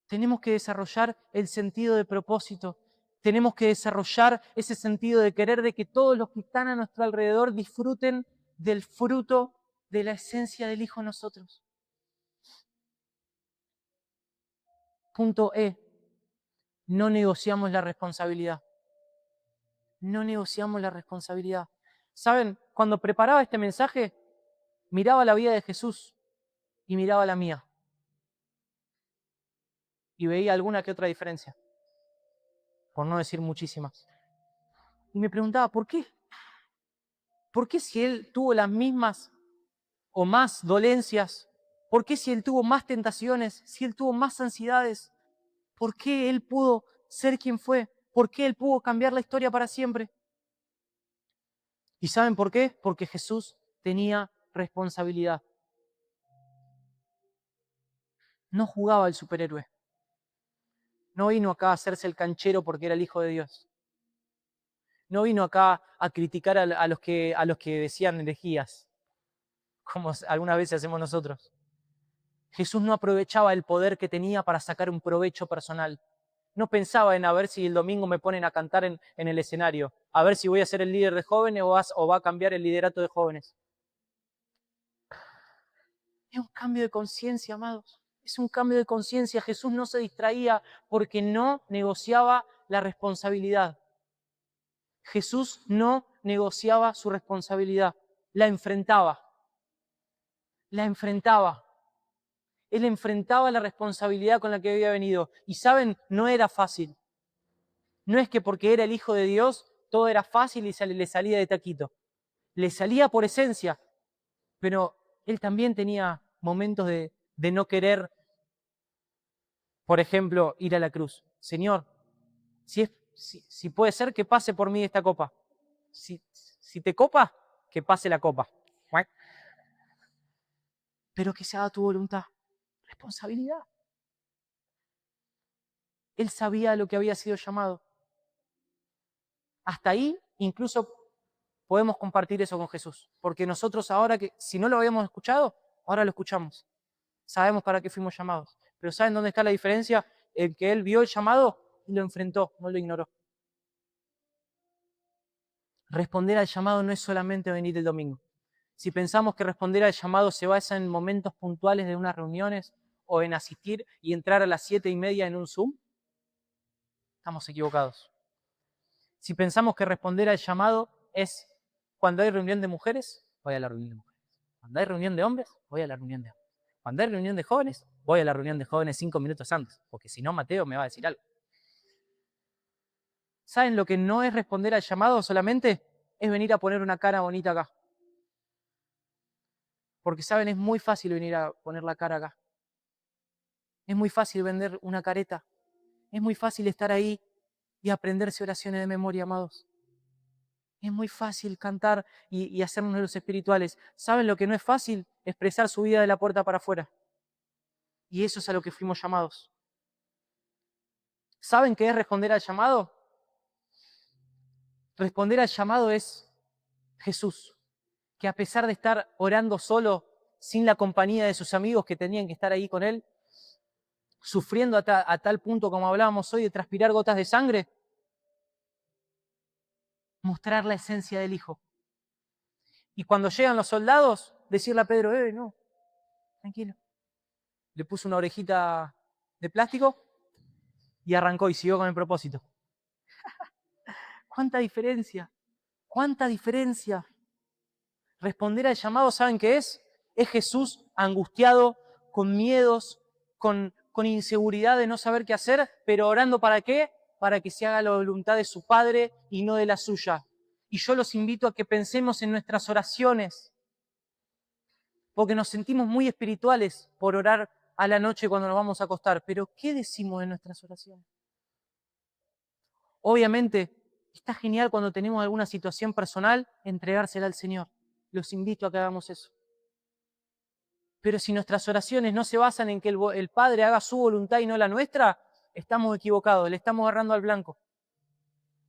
Tenemos que desarrollar el sentido de propósito. Tenemos que desarrollar ese sentido de querer de que todos los que están a nuestro alrededor disfruten del fruto de la esencia del Hijo en nosotros. Punto E. No negociamos la responsabilidad. No negociamos la responsabilidad. ¿Saben? Cuando preparaba este mensaje, miraba la vida de Jesús y miraba la mía. Y veía alguna que otra diferencia. Por no decir muchísimas. Y me preguntaba, ¿por qué? ¿Por qué si él tuvo las mismas o más dolencias? ¿Por qué si él tuvo más tentaciones? Si él tuvo más ansiedades, ¿por qué él pudo ser quien fue? ¿Por qué él pudo cambiar la historia para siempre? ¿Y saben por qué? Porque Jesús tenía responsabilidad. No jugaba al superhéroe. No vino acá a hacerse el canchero porque era el Hijo de Dios. No vino acá a criticar a los que decían herejías, como algunas veces hacemos nosotros. Jesús no aprovechaba el poder que tenía para sacar un provecho personal. No pensaba en a ver si el domingo me ponen a cantar en el escenario, a ver si voy a ser el líder de jóvenes o va a cambiar el liderato de jóvenes. Es un cambio de conciencia, amados. Es un cambio de conciencia. Jesús no se distraía porque no negociaba la responsabilidad. Jesús no negociaba su responsabilidad, la enfrentaba. La enfrentaba. Él enfrentaba la responsabilidad con la que había venido. Y saben, no era fácil. No es que porque era el Hijo de Dios todo era fácil y le salía de taquito. Le salía por esencia, pero él también tenía momentos de no querer, por ejemplo, ir a la cruz. Señor, si puede ser que pase por mí esta copa. Si te copa, que pase la copa. Pero que se haga tu voluntad. Responsabilidad. Él sabía a lo que había sido llamado. Hasta ahí, incluso podemos compartir eso con Jesús. Porque nosotros ahora, que si no lo habíamos escuchado, ahora lo escuchamos. Sabemos para qué fuimos llamados. Pero ¿saben dónde está la diferencia? En que Él vio el llamado y lo enfrentó, no lo ignoró. Responder al llamado no es solamente venir el domingo. Si pensamos que responder al llamado se basa en momentos puntuales de unas reuniones o en asistir y entrar a las 7:30 en un Zoom, estamos equivocados. Si pensamos que responder al llamado es cuando hay reunión de mujeres, voy a la reunión de mujeres. Cuando hay reunión de hombres, voy a la reunión de hombres. Cuando hay reunión de jóvenes, voy a la reunión de jóvenes 5 minutos antes, porque si no, Mateo me va a decir algo. ¿Saben lo que no es responder al llamado solamente? Es venir a poner una cara bonita acá. Porque, ¿saben? Es muy fácil venir a poner la cara acá. Es muy fácil vender una careta. Es muy fácil estar ahí y aprenderse oraciones de memoria, amados. Es muy fácil cantar y hacernos los espirituales. ¿Saben lo que no es fácil? Expresar su vida de la puerta para afuera. Y eso es a lo que fuimos llamados. ¿Saben qué es responder al llamado? Responder al llamado es Jesús, que a pesar de estar orando solo, sin la compañía de sus amigos que tenían que estar ahí con él, sufriendo a tal punto como hablábamos hoy de transpirar gotas de sangre, mostrar la esencia del Hijo. Y cuando llegan los soldados, decirle a Pedro, no, tranquilo. Le puso una orejita de plástico y arrancó y siguió con el propósito. ¿Cuánta diferencia? ¿Cuánta diferencia? Responder al llamado, ¿saben qué es? Es Jesús angustiado, con miedos, con inseguridad de no saber qué hacer, pero orando ¿para qué? Para que se haga la voluntad de su Padre y no de la suya. Y yo los invito a que pensemos en nuestras oraciones, porque nos sentimos muy espirituales por orar a la noche cuando nos vamos a acostar, pero ¿qué decimos en nuestras oraciones? Obviamente, está genial cuando tenemos alguna situación personal, entregársela al Señor. Los invito a que hagamos eso. Pero si nuestras oraciones no se basan en que el Padre haga su voluntad y no la nuestra, estamos equivocados, le estamos errando al blanco.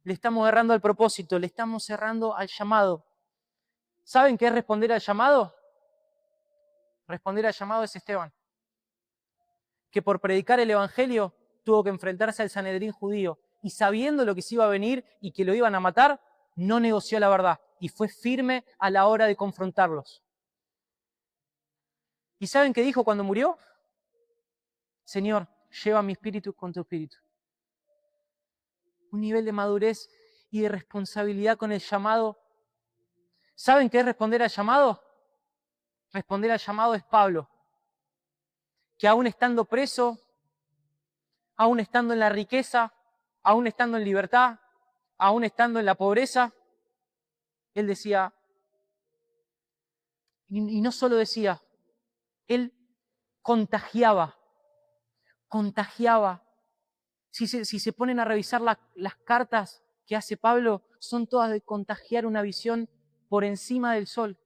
Le estamos errando al propósito, le estamos errando al llamado. ¿Saben qué es responder al llamado? Responder al llamado es Esteban, que por predicar el Evangelio tuvo que enfrentarse al Sanedrín judío y sabiendo lo que se iba a venir y que lo iban a matar, no negoció la verdad y fue firme a la hora de confrontarlos. ¿Y saben qué dijo cuando murió? Señor, lleva mi espíritu con tu espíritu. Un nivel de madurez y de responsabilidad con el llamado. ¿Saben qué es responder al llamado? Responder al llamado es Pablo, que aún estando preso, aún estando en la riqueza, aún estando en libertad, aún estando en la pobreza, él decía, y no solo decía, él contagiaba. Si se ponen a revisar las cartas que hace Pablo, son todas de contagiar una visión por encima del sol.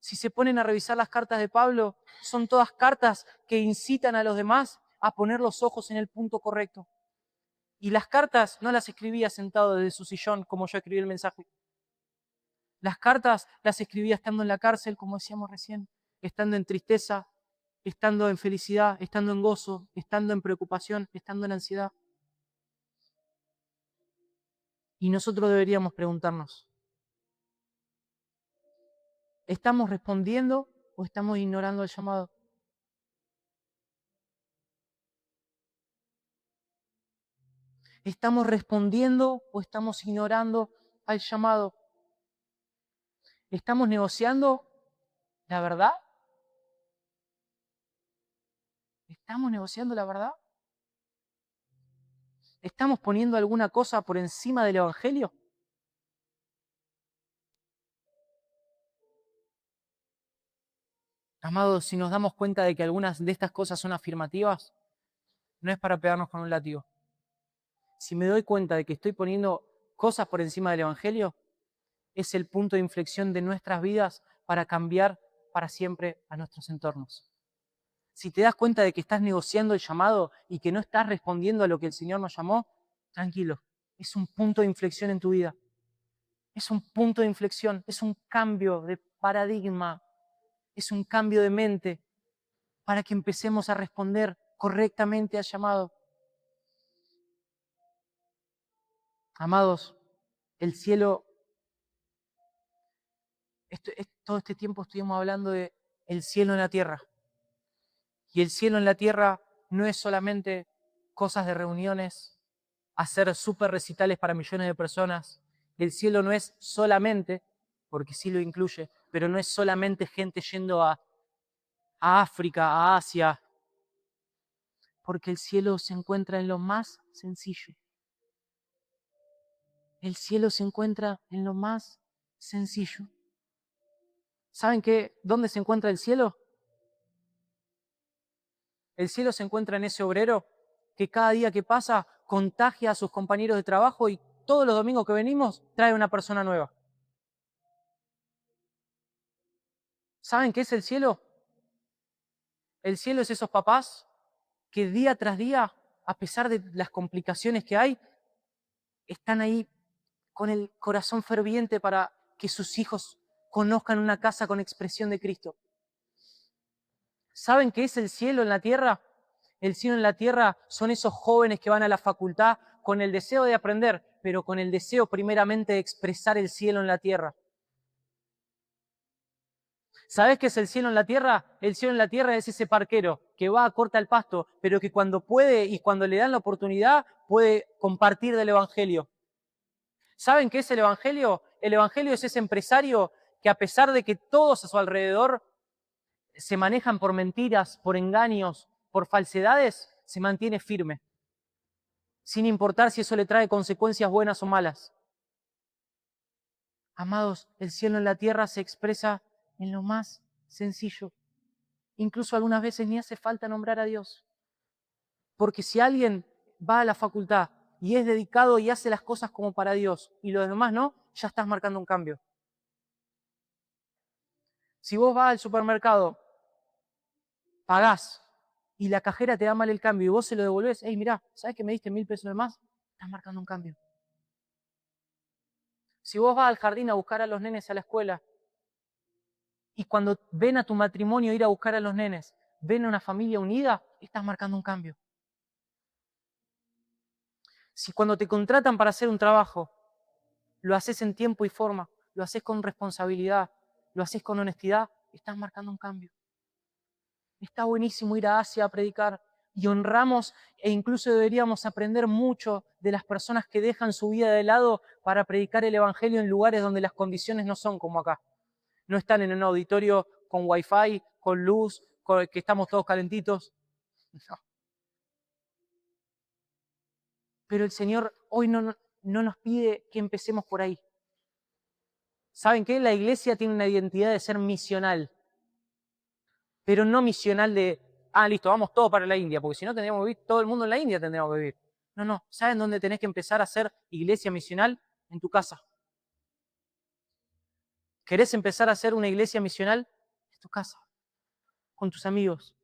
Si se ponen a revisar las cartas de Pablo, son todas cartas que incitan a los demás a poner los ojos en el punto correcto. Y las cartas no las escribía sentado desde su sillón como yo escribí el mensaje. Las cartas las escribía estando en la cárcel, como decíamos recién, estando en tristeza, estando en felicidad, estando en gozo, estando en preocupación, estando en ansiedad. Y nosotros deberíamos preguntarnos, ¿estamos respondiendo o estamos ignorando el llamado? ¿Estamos respondiendo o estamos ignorando al llamado? ¿Estamos negociando la verdad? ¿Estamos negociando la verdad? ¿Estamos poniendo alguna cosa por encima del Evangelio? Amados, si nos damos cuenta de que algunas de estas cosas son afirmativas, no es para pegarnos con un látigo. Si me doy cuenta de que estoy poniendo cosas por encima del Evangelio, es el punto de inflexión de nuestras vidas para cambiar para siempre a nuestros entornos. Si te das cuenta de que estás negociando el llamado y que no estás respondiendo a lo que el Señor nos llamó, tranquilo, es un punto de inflexión en tu vida. Es un punto de inflexión, es un cambio de paradigma, es un cambio de mente para que empecemos a responder correctamente al llamado. Amados, el cielo, todo este tiempo estuvimos hablando de el cielo en la tierra. Y el cielo en la tierra no es solamente cosas de reuniones, hacer súper recitales para millones de personas. El cielo no es solamente, porque sí lo incluye, pero no es solamente gente yendo a África, a Asia, porque el cielo se encuentra en lo más sencillo. El cielo se encuentra en lo más sencillo. ¿Saben qué? ¿Dónde se encuentra el cielo? El cielo se encuentra en ese obrero que cada día que pasa contagia a sus compañeros de trabajo y todos los domingos que venimos trae una persona nueva. ¿Saben qué es el cielo? El cielo es esos papás que día tras día, a pesar de las complicaciones que hay, están ahí con el corazón ferviente para que sus hijos conozcan una casa con expresión de Cristo. ¿Saben qué es el cielo en la tierra? El cielo en la tierra son esos jóvenes que van a la facultad con el deseo de aprender, pero con el deseo primeramente de expresar el cielo en la tierra. ¿Sabés qué es el cielo en la tierra? El cielo en la tierra es ese parquero que va a corta el pasto, pero que cuando puede y cuando le dan la oportunidad puede compartir del Evangelio. ¿Saben qué es el Evangelio? El Evangelio es ese empresario que a pesar de que todos a su alrededor se manejan por mentiras, por engaños, por falsedades, se mantiene firme, sin importar si eso le trae consecuencias buenas o malas. Amados, el cielo en la tierra se expresa en lo más sencillo. Incluso algunas veces ni hace falta nombrar a Dios. Porque si alguien va a la facultad y es dedicado y hace las cosas como para Dios y los demás no, ya estás marcando un cambio. Si vos vas al supermercado, pagás y la cajera te da mal el cambio y vos se lo devolvés, hey, mirá, ¿sabés que me diste 1.000 pesos de más? Estás marcando un cambio. Si vos vas al jardín a buscar a los nenes a la escuela y cuando ven a tu matrimonio ir a buscar a los nenes, ven a una familia unida, estás marcando un cambio. Si cuando te contratan para hacer un trabajo, lo haces en tiempo y forma, lo haces con responsabilidad, lo haces con honestidad, estás marcando un cambio. Está buenísimo ir a Asia a predicar y honramos e incluso deberíamos aprender mucho de las personas que dejan su vida de lado para predicar el Evangelio en lugares donde las condiciones no son como acá. No están en un auditorio con wifi, con luz, que estamos todos calentitos. No. Pero el Señor hoy no nos pide que empecemos por ahí. ¿Saben qué? La iglesia tiene una identidad de ser misional, pero no misional de, listo, vamos todos para la India, porque si no tendríamos que vivir, todo el mundo en la India tendríamos que vivir. No, ¿saben dónde tenés que empezar a ser iglesia misional? En tu casa. ¿Querés empezar a hacer una iglesia misional? En tu casa, con tus amigos,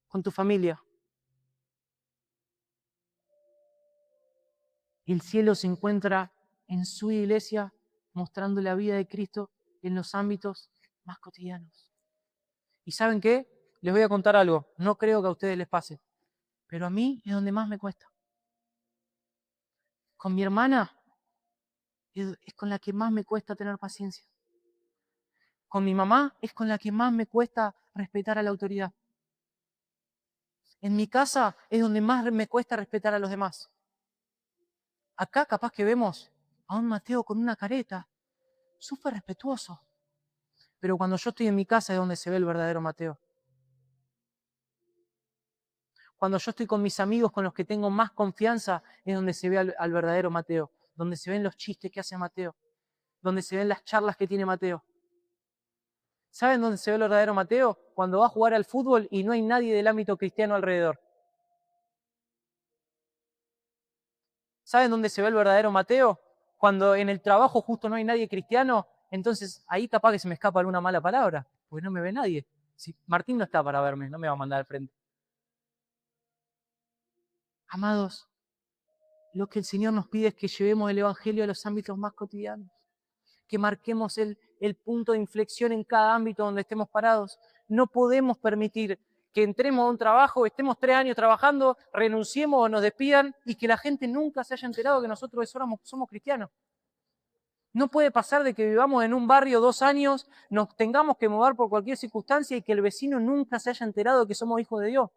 con tu familia. El cielo se encuentra en su iglesia mostrando la vida de Cristo en los ámbitos más cotidianos. ¿Y saben qué? Les voy a contar algo. No creo que a ustedes les pase, pero a mí es donde más me cuesta. Con mi hermana es con la que más me cuesta tener paciencia. Con mi mamá es con la que más me cuesta respetar a la autoridad. En mi casa es donde más me cuesta respetar a los demás. Acá capaz que vemos a un Mateo con una careta, súper respetuoso. Pero cuando yo estoy en mi casa es donde se ve el verdadero Mateo. Cuando yo estoy con mis amigos con los que tengo más confianza es donde se ve al verdadero Mateo. Donde se ven los chistes que hace Mateo. Donde se ven las charlas que tiene Mateo. ¿Saben dónde se ve el verdadero Mateo? Cuando va a jugar al fútbol y no hay nadie del ámbito cristiano alrededor. ¿Saben dónde se ve el verdadero Mateo? Cuando en el trabajo justo no hay nadie cristiano, entonces ahí capaz que se me escapa alguna mala palabra, porque no me ve nadie. Si Martín no está para verme, no me va a mandar al frente. Amados, lo que el Señor nos pide es que llevemos el Evangelio a los ámbitos más cotidianos, que marquemos el punto de inflexión en cada ámbito donde estemos parados. No podemos permitir que entremos a un trabajo, estemos 3 años trabajando, renunciemos o nos despidan y que la gente nunca se haya enterado que nosotros somos cristianos. No puede pasar de que vivamos en un barrio 2 años, nos tengamos que mover por cualquier circunstancia y que el vecino nunca se haya enterado de que somos hijos de Dios.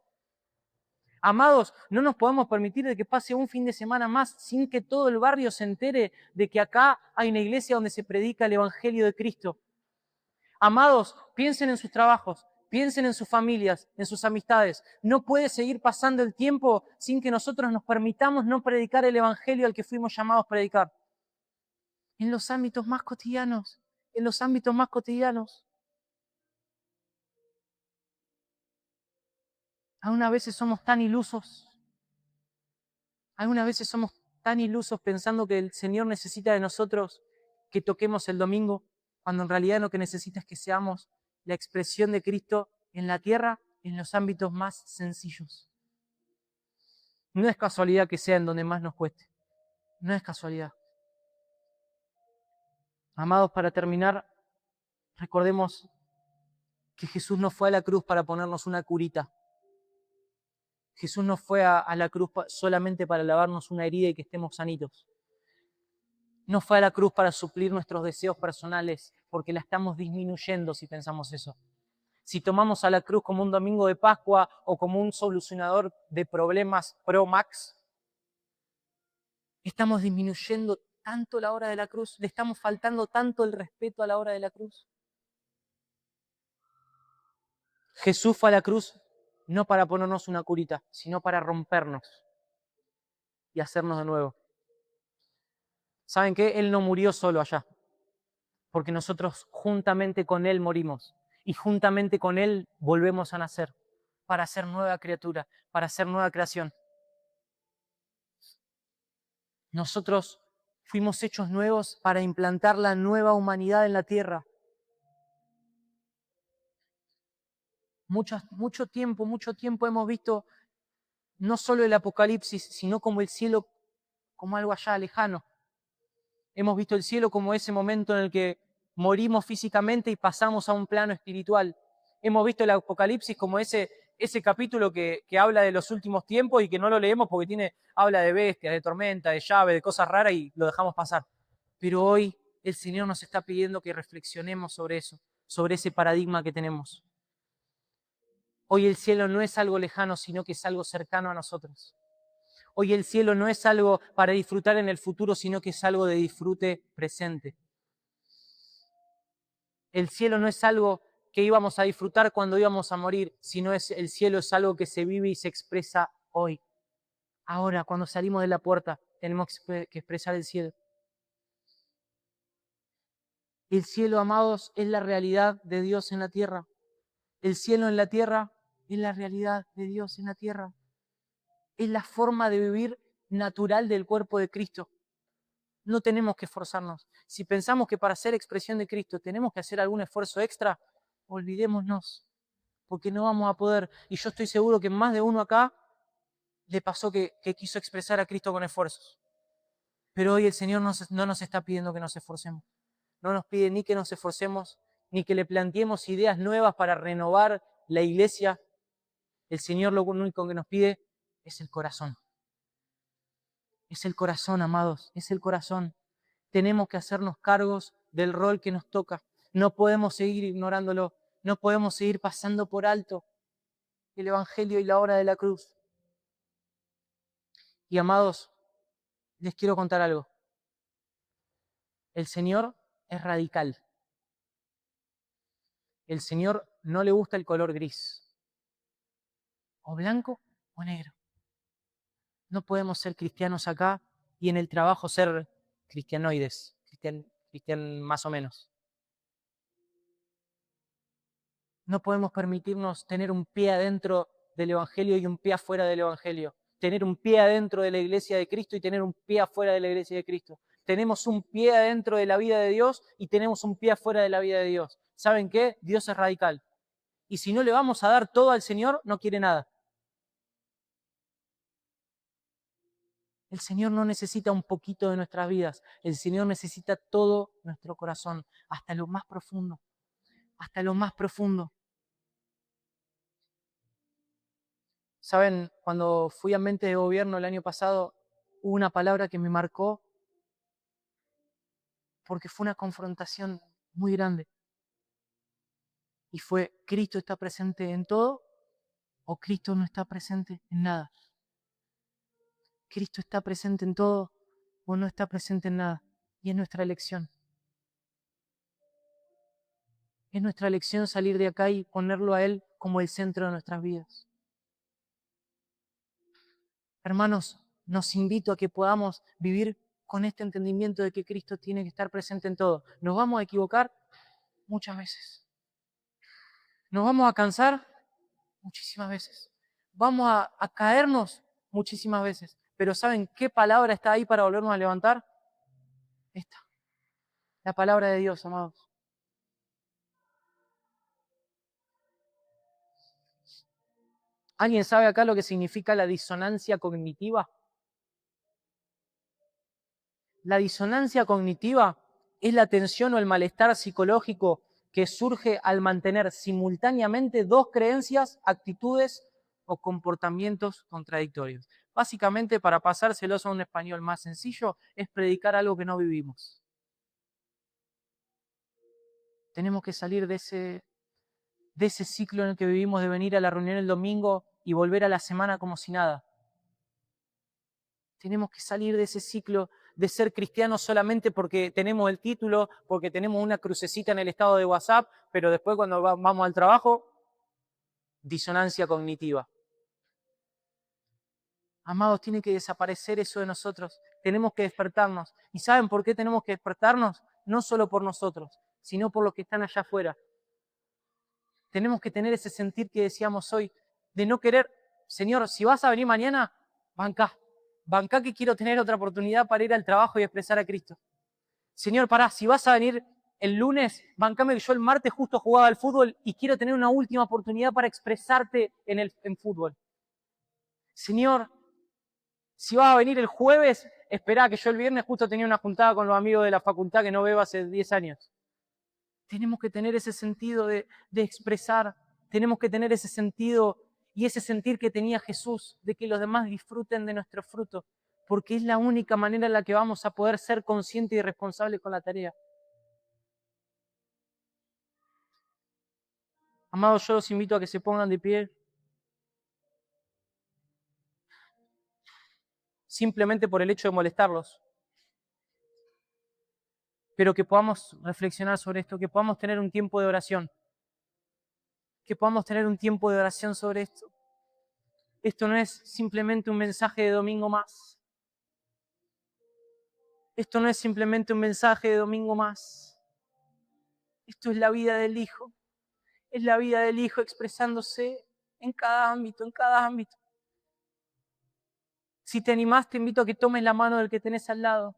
Amados, no nos podemos permitir de que pase un fin de semana más sin que todo el barrio se entere de que acá hay una iglesia donde se predica el Evangelio de Cristo. Amados, piensen en sus trabajos, piensen en sus familias, en sus amistades. No puede seguir pasando el tiempo sin que nosotros nos permitamos no predicar el Evangelio al que fuimos llamados a predicar. En los ámbitos más cotidianos, en los ámbitos más cotidianos. Algunas veces somos tan ilusos, algunas veces somos tan ilusos pensando que el Señor necesita de nosotros que toquemos el domingo, cuando en realidad lo que necesita es que seamos la expresión de Cristo en la tierra, en los ámbitos más sencillos. No es casualidad que sea en donde más nos cueste, no es casualidad. Amados, para terminar, recordemos que Jesús no fue a la cruz para ponernos una curita. Jesús no fue a la cruz solamente para lavarnos una herida y que estemos sanitos. No fue a la cruz para suplir nuestros deseos personales, porque la estamos disminuyendo si pensamos eso. Si tomamos a la cruz como un domingo de Pascua o como un solucionador de problemas pro max, estamos disminuyendo tanto la hora de la cruz, le estamos faltando tanto el respeto a la hora de la cruz. Jesús fue a la cruz no para ponernos una curita, sino para rompernos y hacernos de nuevo. ¿Saben qué? Él no murió solo allá, porque nosotros juntamente con Él morimos y juntamente con Él volvemos a nacer para ser nueva criatura, para ser nueva creación. Nosotros fuimos hechos nuevos para implantar la nueva humanidad en la tierra. Mucho tiempo hemos visto no solo el Apocalipsis, sino como el cielo, como algo allá lejano. Hemos visto el cielo como ese momento en el que morimos físicamente y pasamos a un plano espiritual. Hemos visto el Apocalipsis como ese capítulo que habla de los últimos tiempos y que no lo leemos porque habla de bestias, de tormenta, de llave, de cosas raras y lo dejamos pasar. Pero hoy el Señor nos está pidiendo que reflexionemos sobre eso, sobre ese paradigma que tenemos. Hoy el cielo no es algo lejano, sino que es algo cercano a nosotros. Hoy el cielo no es algo para disfrutar en el futuro, sino que es algo de disfrute presente. El cielo no es algo que íbamos a disfrutar cuando íbamos a morir, sino el cielo es algo que se vive y se expresa hoy. Ahora, cuando salimos de la puerta, tenemos que expresar el cielo. El cielo, amados, es la realidad de Dios en la tierra. El cielo en la tierra es la realidad de Dios en la tierra. Es la forma de vivir natural del cuerpo de Cristo. No tenemos que esforzarnos. Si pensamos que para ser expresión de Cristo tenemos que hacer algún esfuerzo extra, olvidémonos, porque no vamos a poder. Y yo estoy seguro que más de uno acá le pasó que quiso expresar a Cristo con esfuerzos. Pero hoy el Señor no nos está pidiendo que nos esforcemos. No nos pide ni que nos esforcemos, ni que le planteemos ideas nuevas para renovar la iglesia. El Señor lo único que nos pide es el corazón. Es el corazón, amados, es el corazón. Tenemos que hacernos cargos del rol que nos toca. No podemos seguir ignorándolo. No podemos seguir pasando por alto el Evangelio y la obra de la cruz. Y amados, les quiero contar algo. El Señor es radical. El Señor no le gusta el color gris. O blanco o negro. No podemos ser cristianos acá y en el trabajo ser cristianoides. Cristian más o menos. No podemos permitirnos tener un pie adentro del Evangelio y un pie afuera del Evangelio. Tener un pie adentro de la iglesia de Cristo y tener un pie afuera de la iglesia de Cristo. Tenemos un pie adentro de la vida de Dios y tenemos un pie afuera de la vida de Dios. ¿Saben qué? Dios es radical. Y si no le vamos a dar todo al Señor, no quiere nada. El Señor no necesita un poquito de nuestras vidas. El Señor necesita todo nuestro corazón, hasta lo más profundo. Hasta lo más profundo. Saben, cuando fui a mente de gobierno el año pasado, hubo una palabra que me marcó porque fue una confrontación muy grande. Y fue, ¿Cristo está presente en todo o Cristo no está presente en nada? ¿Cristo está presente en todo o no está presente en nada? Y es nuestra elección. Es nuestra elección salir de acá y ponerlo a Él como el centro de nuestras vidas. Hermanos, nos invito a que podamos vivir con este entendimiento de que Cristo tiene que estar presente en todo. ¿Nos vamos a equivocar? Muchas veces. ¿Nos vamos a cansar? Muchísimas veces. ¿Vamos a caernos? Muchísimas veces. Pero ¿saben qué palabra está ahí para volvernos a levantar? Esta. La palabra de Dios, amados. ¿Alguien sabe acá lo que significa la disonancia cognitiva? La disonancia cognitiva es la tensión o el malestar psicológico que surge al mantener simultáneamente dos creencias, actitudes o comportamientos contradictorios. Básicamente, para pasárselos a un español más sencillo, es predicar algo que no vivimos. Tenemos que salir de ese ciclo en el que vivimos de venir a la reunión el domingo y volver a la semana como si nada. Tenemos que salir de ese ciclo de ser cristianos solamente porque tenemos el título, porque tenemos una crucecita en el estado de WhatsApp, pero después cuando vamos al trabajo, disonancia cognitiva. Amados, tiene que desaparecer eso de nosotros. Tenemos que despertarnos. ¿Y saben por qué tenemos que despertarnos? No solo por nosotros, sino por los que están allá afuera. Tenemos que tener ese sentir que decíamos hoy, de no querer, Señor, si vas a venir mañana, bancá que quiero tener otra oportunidad para ir al trabajo y expresar a Cristo. Señor, pará, si vas a venir el lunes, bancame que yo el martes justo jugaba al fútbol y quiero tener una última oportunidad para expresarte en fútbol. Señor, si vas a venir el jueves, esperá que yo el viernes justo tenía una juntada con los amigos de la facultad que no veo hace 10 años. Tenemos que tener ese sentido de expresar, tenemos que tener ese sentido y ese sentir que tenía Jesús, de que los demás disfruten de nuestro fruto, porque es la única manera en la que vamos a poder ser conscientes y responsables con la tarea. Amados, yo los invito a que se pongan de pie, simplemente por el hecho de molestarlos, pero que podamos reflexionar sobre esto, que podamos tener un tiempo de oración, sobre esto. Esto no es simplemente un mensaje de domingo más. Esto no es simplemente un mensaje de domingo más. Esto es la vida del Hijo. Es la vida del Hijo expresándose en cada ámbito, en cada ámbito. Si te animás, te invito a que tomes la mano del que tenés al lado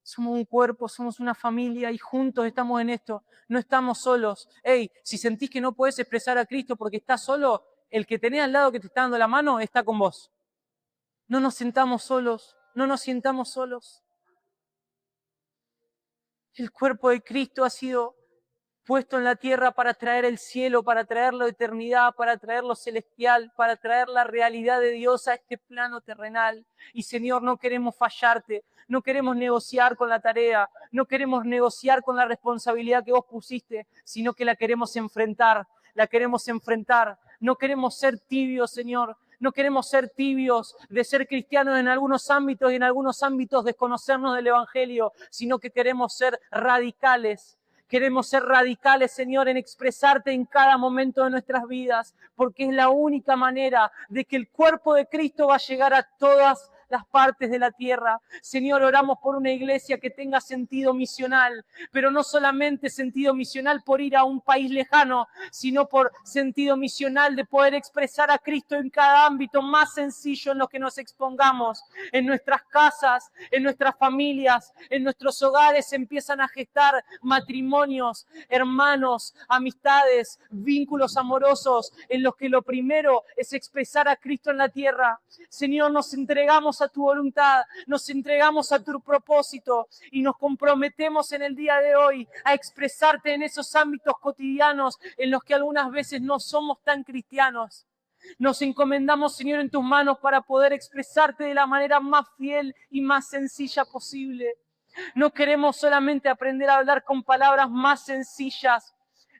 Somos un cuerpo, somos una familia y juntos estamos en esto. No estamos solos. Hey, si sentís que no podés expresar a Cristo porque estás solo, el que tenés al lado que te está dando la mano está con vos. No nos sentamos solos, no nos sientamos solos. El cuerpo de Cristo ha sido puesto en la tierra para traer el cielo, para traer la eternidad, para traer lo celestial, para traer la realidad de Dios a este plano terrenal. Y Señor, no queremos fallarte, no queremos negociar con la tarea, no queremos negociar con la responsabilidad que vos pusiste, sino que la queremos enfrentar, la queremos enfrentar. No queremos ser tibios, Señor. No queremos ser tibios de ser cristianos en algunos ámbitos y en algunos ámbitos desconocernos del Evangelio, sino que queremos ser radicales. Queremos ser radicales, Señor, en expresarte en cada momento de nuestras vidas, porque es la única manera de que el cuerpo de Cristo va a llegar a todas las partes de la tierra. Señor, oramos por una iglesia que tenga sentido misional, pero no solamente sentido misional por ir a un país lejano, sino por sentido misional de poder expresar a Cristo en cada ámbito más sencillo en lo que nos expongamos. En nuestras casas, en nuestras familias, en nuestros hogares se empiezan a gestar matrimonios, hermanos, amistades, vínculos amorosos, en los que lo primero es expresar a Cristo en la tierra. Señor, nos entregamos a tu voluntad, nos entregamos a tu propósito y nos comprometemos en el día de hoy a expresarte en esos ámbitos cotidianos en los que algunas veces no somos tan cristianos. Nos encomendamos, Señor, en tus manos para poder expresarte de la manera más fiel y más sencilla posible. No queremos solamente aprender a hablar con palabras más sencillas.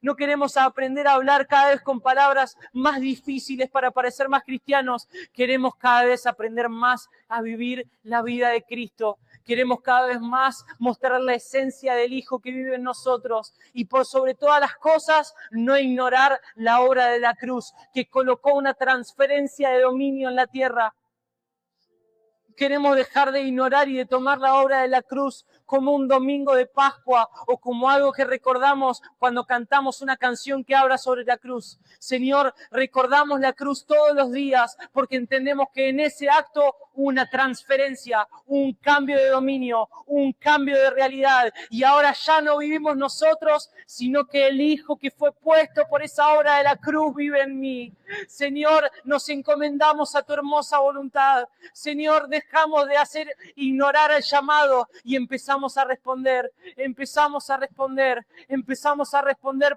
No queremos aprender a hablar cada vez con palabras más difíciles para parecer más cristianos. Queremos cada vez aprender más a vivir la vida de Cristo. Queremos cada vez más mostrar la esencia del Hijo que vive en nosotros. Y por sobre todas las cosas, no ignorar la obra de la cruz, que colocó una transferencia de dominio en la tierra. Queremos dejar de ignorar y de tomar la obra de la cruz como un domingo de Pascua o como algo que recordamos cuando cantamos una canción que habla sobre la cruz. Señor, recordamos la cruz todos los días porque entendemos que en ese acto hubo una transferencia, un cambio de dominio, un cambio de realidad. Y ahora ya no vivimos nosotros, sino que el Hijo que fue puesto por esa obra de la cruz vive en mí. Señor, nos encomendamos a tu hermosa voluntad. Señor, dejamos de ignorar el llamado y empezamos a responder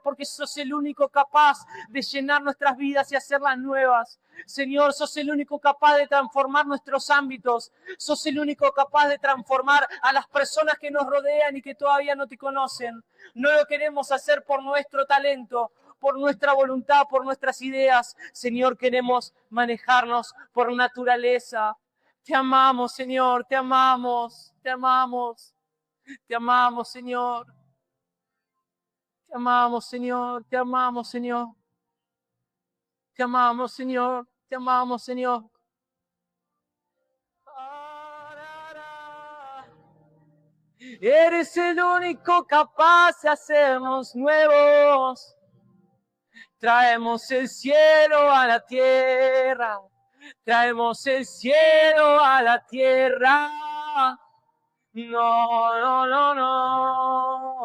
porque sos el único capaz de llenar nuestras vidas y hacerlas nuevas. Señor, sos el único capaz de transformar nuestros ámbitos. Sos el único capaz de transformar a las personas que nos rodean y que todavía no te conocen. No lo queremos hacer por nuestro talento, por nuestra voluntad, por nuestras ideas. Señor, queremos manejarnos por naturaleza. Te amamos, Señor, te amamos, te amamos. Te amamos, Señor. Te amamos, Señor, te amamos, Señor. Te amamos, Señor, te amamos, Señor. Eres el único capaz de hacernos nuevos. Traemos el cielo a la tierra. Traemos el cielo a la tierra. No, no, no, no.